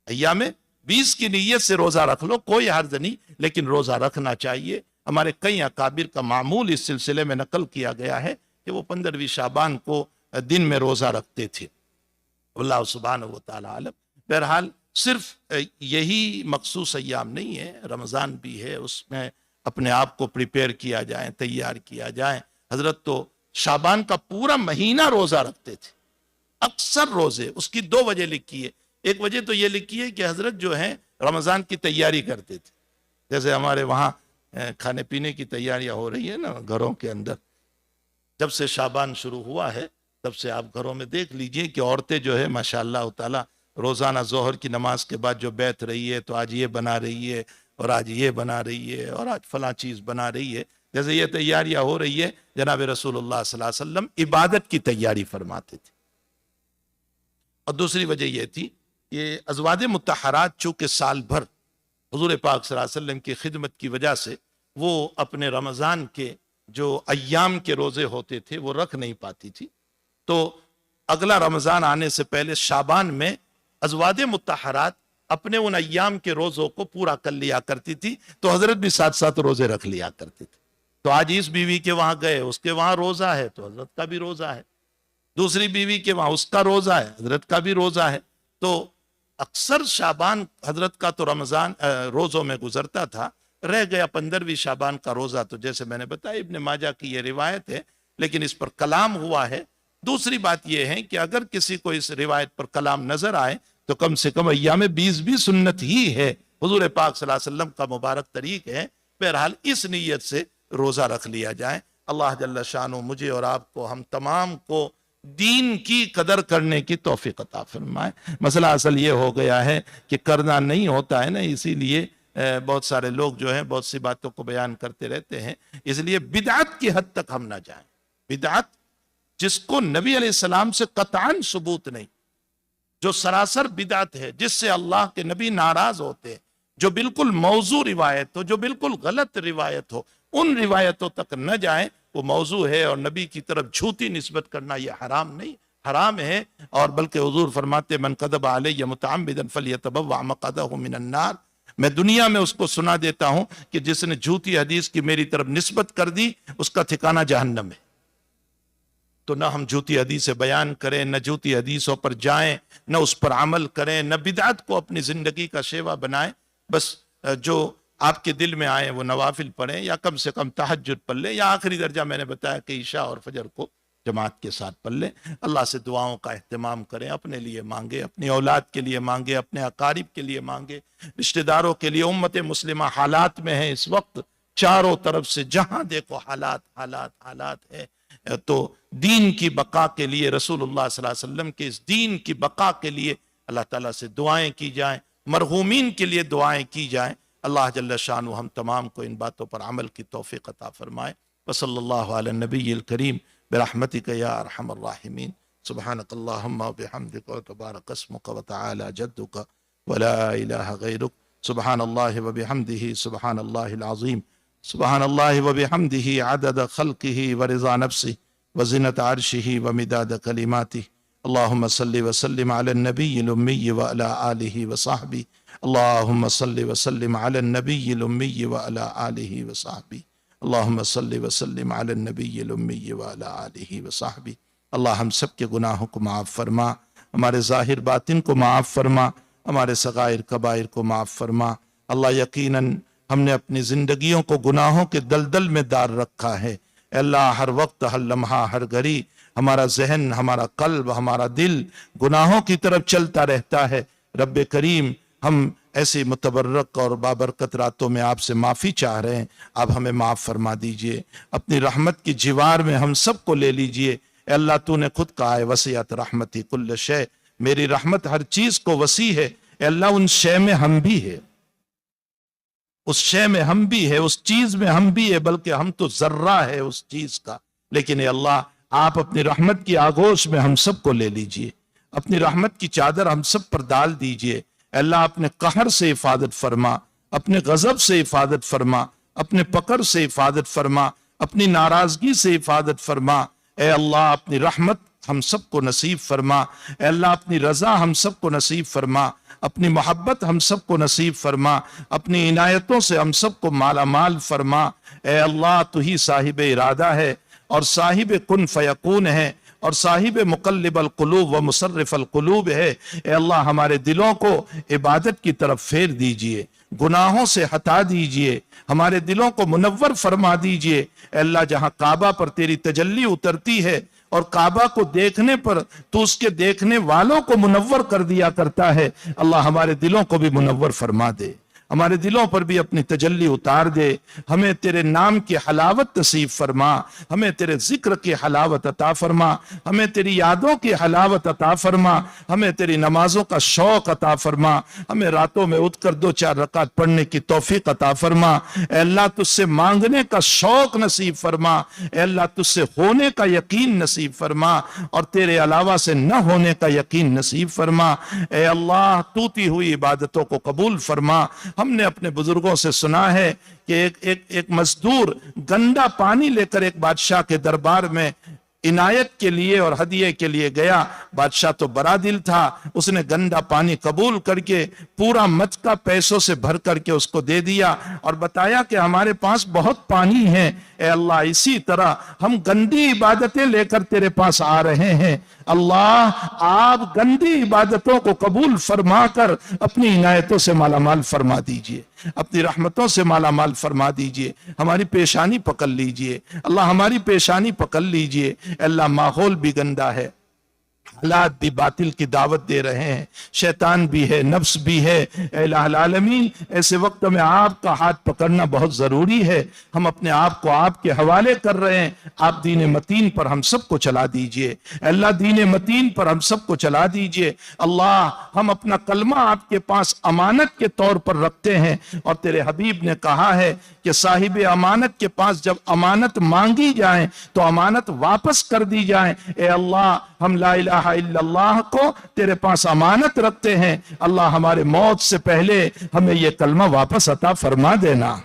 ایام 20 کی نیت سے روزہ رکھ لو، کوئی حرج نہیں، لیکن روزہ رکھنا چاہیے. ہمارے کئی اکابر کا معمول اس سلسلے میں نقل کیا گیا ہے کہ وہ 15ویں شعبان کو دن میں روزہ رکھتے تھے. اللہ سبحانہ و تعالی عالم. بہرحال صرف یہی مخصوص ایام نہیں ہے، رمضان بھی ہے، اس میں اپنے آپ کو پریپیئر کیا جائے، تیار کیا جائے. حضرت تو شعبان کا پورا مہینہ روزہ رکھتے تھے، اکثر روزے. اس کی 2 وجہ لکھی ہے. ایک وجہ تو یہ لکھی ہے کہ حضرت جو ہے رمضان کی تیاری کرتے تھے، جیسے ہمارے وہاں کھانے پینے کی تیاریاں ہو رہی ہے نا گھروں کے اندر. جب سے شعبان شروع ہوا ہے تب سے آپ گھروں میں دیکھ لیجئے کہ عورتیں جو ہے ماشاءاللہ تعالی روزانہ ظہر کی نماز کے بعد جو بیٹھ رہی ہے تو آج یہ بنا رہی ہے اور آج یہ بنا رہی ہے اور آج فلاں چیز بنا رہی ہے. جیسے یہ تیاریاں ہو رہی ہے، جناب رسول اللہ صلی اللہ علیہ وسلم عبادت کی تیاری فرماتے تھے. اور دوسری وجہ یہ تھی کہ ازواج مطہرات چونکہ سال بھر حضور پاک صلی اللہ علیہ وسلم کی خدمت کی وجہ سے وہ اپنے رمضان کے جو ایام کے روزے ہوتے تھے وہ رکھ نہیں پاتی تھی، تو اگلا رمضان آنے سے پہلے شعبان میں ازواج مطہرات اپنے ان ایام کے روزوں کو پورا کر لیا کرتی تھی. تو حضرت بھی ساتھ ساتھ روزے رکھ لیا کرتے تھے. تو آج اس بیوی کے وہاں گئے، اس کے وہاں روزہ ہے تو حضرت کا بھی روزہ ہے. دوسری بیوی کے وہاں اس کا روزہ ہے، حضرت کا بھی روزہ ہے. تو اکثر شعبان حضرت کا تو رمضان روزوں میں گزرتا تھا. رہ گیا 15ویں شعبان کا روزہ، تو جیسے میں نے بتایا ابن ماجہ کی یہ روایت ہے، لیکن اس پر کلام ہوا ہے. دوسری بات یہ ہے کہ اگر کسی کو اس روایت پر کلام نظر آئے تو کم سے کم ایام 20 بھی سنت ہی ہے، حضور پاک صلی اللہ علیہ وسلم کا مبارک طریق ہے. بہرحال اس نیت سے روزہ رکھ لیا جائے. اللہ جل شانہ مجھے اور آپ کو، ہم تمام کو دین کی قدر کرنے کی توفیق عطا فرمائے. مسئلہ اصل یہ ہو گیا ہے کہ کرنا نہیں ہوتا ہے نا، اسی لیے بہت سارے لوگ جو ہیں بہت سی باتوں کو بیان کرتے رہتے ہیں. اس لیے بدعت کی حد تک ہم نہ جائیں. بدعت جس کو نبی علیہ السلام سے قطعاً ثبوت نہیں، جو سراسر بدعت ہے، جس سے اللہ کے نبی ناراض ہوتے ہیں، جو بالکل موضوع روایت ہو، جو بالکل غلط روایت ہو، ان روایتوں تک نہ جائیں. وہ موضوع ہے اور نبی کی طرف جھوٹی نسبت کرنا یہ حرام نہیں، حرام ہے. اور بلکہ حضور فرماتے من کذب علی متعمدا فلیتبوأ مقعدہ من النار. میں دنیا میں اس کو سنا دیتا ہوں کہ جس نے جھوٹی حدیث کی میری طرف نسبت کر دی اس کا ٹھکانہ جہنم ہے. تو نہ ہم جھوٹی حدیثیں بیان کریں، نہ جھوٹی حدیثوں پر جائیں، نہ اس پر عمل کریں، نہ بدعت کو اپنی زندگی کا شیوا بنائیں. بس جو آپ کے دل میں آئے وہ نوافل پڑھیں، یا کم سے کم تہجد پڑھ لیں، یا آخری درجہ میں نے بتایا کہ عشاء اور فجر کو جماعت کے ساتھ پڑھ لیں. اللہ سے دعاؤں کا اہتمام کریں، اپنے لیے مانگیں، اپنی اولاد کے لیے مانگیں، اپنے اقارب کے لیے مانگیں، رشتہ داروں کے لیے. امت مسلمہ حالات میں ہے اس وقت، چاروں طرف سے جہاں دیکھو حالات حالات حالات ہے. تو دین کی بقا کے لیے، رسول اللہ صلی اللہ علیہ وسلم کے اس دین کی بقا کے لیے اللہ تعالیٰ سے دعائیں کی جائیں، مرحومین کے لیے دعائیں کی جائیں. اللہ جل شانہ ہم تمام کو ان باتوں پر عمل کی توفیق عطا فرمائے. وصلی اللہ علی النبی الکریم برحمتک یا ارحم الراحمین. سبحانک اللہم وبحمدک وتبارک اسمک وتعالی جدک ولا الہ غیرک. سبحان اللہ وبحمدہ سبحان اللہ العظیم سبحان اللہ و بحمدہ عدد خلقہ ورضا نفسہ وزنت عرشہ ومداد کلماتہ اللہم صلی وسلم علی النبی الامی وعلی آلہ وصحبہ اللہم صلی وسلم علی النبی الامی وعلی آلہ وصحبہ اللہم صلی وسلم علی النبی الامی وعلی آلہ وصحبہ۔ اللہ ہم سب کے گناہوں کو معاف فرما، ہمارے ظاہر باطن کو معاف فرما، ہمارے صغائر کبائر کو معاف فرما۔ اللہ یقیناً ہم نے اپنی زندگیوں کو گناہوں کے دلدل میں دار رکھا ہے۔ اے اللہ ہر وقت، ہر لمحہ، ہر گھڑی ہمارا ذہن، ہمارا قلب، ہمارا دل گناہوں کی طرف چلتا رہتا ہے۔ رب کریم، ہم ایسی متبرک اور بابرکت راتوں میں آپ سے معافی چاہ رہے ہیں، آپ ہمیں معاف فرما دیجئے، اپنی رحمت کی جوار میں ہم سب کو لے لیجئے۔ اے اللہ تو نے خود کہا ہے وسعت رحمتی کل شے، میری رحمت ہر چیز کو وسیع ہے۔ اے اللہ ان شے میں ہم بھی ہے، اس شے میں ہم بھی ہے، اس چیز میں ہم بھی ہے، بلکہ ہم تو ذرہ ہے اس چیز کا، لیکن اے اللہ آپ اپنی رحمت کی آغوش میں ہم سب کو لے لیجئے، اپنی رحمت کی چادر ہم سب پر ڈال دیجئے۔ اے اللہ اپنے قہر سے حفاظت فرما، اپنے غضب سے حفاظت فرما، اپنے پکڑ سے حفاظت فرما، اپنی ناراضگی سے حفاظت فرما۔ اے اللہ اپنی رحمت ہم سب کو نصیب فرما، اے اللہ اپنی رضا ہم سب کو نصیب فرما، اپنی محبت ہم سب کو نصیب فرما، اپنی عنایتوں سے ہم سب کو مالا مال فرما۔ اے اللہ تو ہی صاحب ارادہ ہے اور صاحب کن فیکون ہے اور صاحب مقلب القلوب و مصرف القلوب ہے۔ اے اللہ ہمارے دلوں کو عبادت کی طرف پھیر دیجئے، گناہوں سے ہٹا دیجئے، ہمارے دلوں کو منور فرما دیجئے۔ اے اللہ جہاں کعبہ پر تیری تجلی اترتی ہے اور کعبہ کو دیکھنے پر تو اس کے دیکھنے والوں کو منور کر دیا کرتا ہے، اللہ ہمارے دلوں کو بھی منور فرما دے، ہمارے دلوں پر بھی اپنی تجلی اتار دے، ہمیں تیرے نام کی حلاوت نصیب فرما، ہمیں تیرے ذکر کی حلاوت عطا فرما، ہمیں تیری یادوں کی حلاوت عطا فرما، ہمیں تیری نمازوں کا شوق عطا فرما، ہمیں راتوں میں اٹھ کر 2-4 رکعت پڑھنے کی توفیق عطا فرما۔ اے اللہ تجھ سے مانگنے کا شوق نصیب فرما، اے اللہ تجھ سے ہونے کا یقین نصیب فرما اور تیرے علاوہ سے نہ ہونے کا یقین نصیب فرما۔ اے اللہ ٹوٹی ہوئی عبادتوں کو قبول فرما۔ ہم نے اپنے بزرگوں سے سنا ہے کہ ایک مزدور گندا پانی لے کر ایک بادشاہ کے دربار میں عنایت کے لیے اور ہدیے کے لیے گیا۔ بادشاہ تو بڑا دل تھا، اس نے گندا پانی قبول کر کے پورا مٹکا پیسوں سے بھر کر کے اس کو دے دیا اور بتایا کہ ہمارے پاس بہت پانی ہے۔ اے اللہ اسی طرح ہم گندی عبادتیں لے کر تیرے پاس آ رہے ہیں، اللہ آپ گندی عبادتوں کو قبول فرما کر اپنی عنایتوں سے مالا مال فرما دیجئے، اپنی رحمتوں سے مالا مال فرما دیجئے، ہماری پیشانی پکڑ لیجئے، اللہ ہماری پیشانی پکڑ لیجئے۔ اے اللہ ماحول بھی گندا ہے، حالات بھی باطل کی دعوت دے رہے ہیں، شیطان بھی ہے، نفس بھی ہے۔ اے الہ العالمین ایسے وقت میں آپ کا ہاتھ پکڑنا بہت ضروری ہے، ہم اپنے آپ کو آپ کے حوالے کر رہے ہیں، آپ دین متین پر ہم سب کو چلا دیجئے، اے اللہ دین متین پر ہم سب کو چلا دیجئے۔ اللہ ہم اپنا کلمہ آپ کے پاس امانت کے طور پر رکھتے ہیں اور تیرے حبیب نے کہا ہے کہ صاحب امانت کے پاس جب امانت مانگی جائیں تو امانت واپس کر دی جائیں۔ اے اللہ ہم لا الہ الا اللہ کو تیرے پاس امانت رکھتے ہیں، اللہ ہمارے موت سے پہلے ہمیں یہ کلمہ واپس عطا فرما دینا،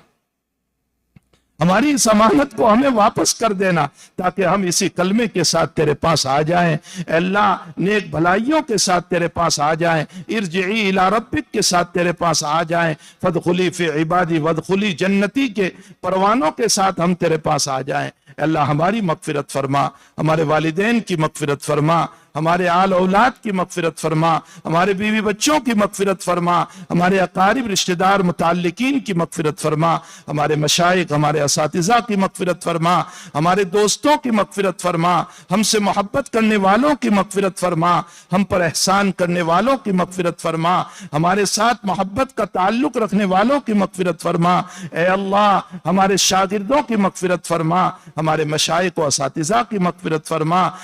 ہماری اس امانت کو ہمیں واپس کر دینا تاکہ ہم اسی کلمے کے ساتھ تیرے پاس آ جائیں۔ اے اللہ نیک بھلائیوں کے ساتھ تیرے پاس آ جائیں، ارجعی الی ربک کے ساتھ تیرے پاس آ جائیں، فادخلی فی عبادی وادخلی جنتی کے پروانوں کے ساتھ ہم تیرے پاس آ جائیں۔ اے اللہ ہماری مغفرت فرما، ہمارے والدین کی مغفرت فرما، ہمارے آل اولاد کی مغفرت فرما، ہمارے بیوی بچوں کی مغفرت فرما، ہمارے اقارب رشتہ دار متعلقین کی مغفرت فرما، ہمارے مشائخ ہمارے اساتذہ کی مغفرت فرما، ہمارے دوستوں کی مغفرت فرما، ہم سے محبت کرنے والوں کی مغفرت فرما، ہم پر احسان کرنے والوں کی مغفرت فرما، ہمارے ساتھ محبت کا تعلق رکھنے والوں کی مغفرت فرما۔ اے اللہ ہمارے شاگردوں کی مغفرت فرما، ہمارے مشائخ و اساتذہ کی مغفرت فرما۔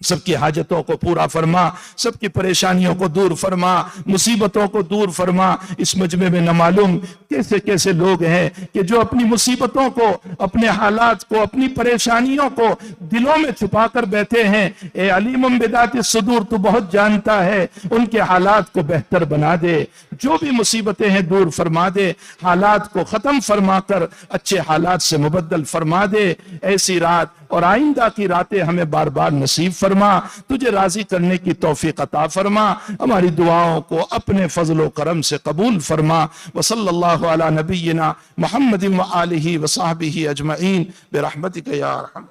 سب کی حاجتوں کو پورا فرما، سب کی پریشانیوں کو دور فرما، مصیبتوں کو دور فرما۔ اس مجمع میں نہ معلوم کیسے کیسے لوگ ہیں کہ جو اپنی مصیبتوں کو، اپنے حالات کو، اپنی پریشانیوں کو دلوں میں چھپا کر بیٹھے ہیں۔ اے علیم بذات الصدور، تو بہت جانتا ہے، ان کے حالات کو بہتر بنا دے، جو بھی مصیبتیں ہیں دور فرما دے، حالات کو ختم فرما کر اچھے حالات سے مبدل فرما دے۔ ایسی رات اور آئندہ کی راتیں ہمیں بار بار نصیب فرما، تجھے راضی کرنے کی توفیق عطا فرما، ہماری دعاؤں کو اپنے فضل و کرم سے قبول فرما۔ وصلی اللہ علی نبینا محمد وآلہ وصحبہ اجمعین برحمتک یا ارحم۔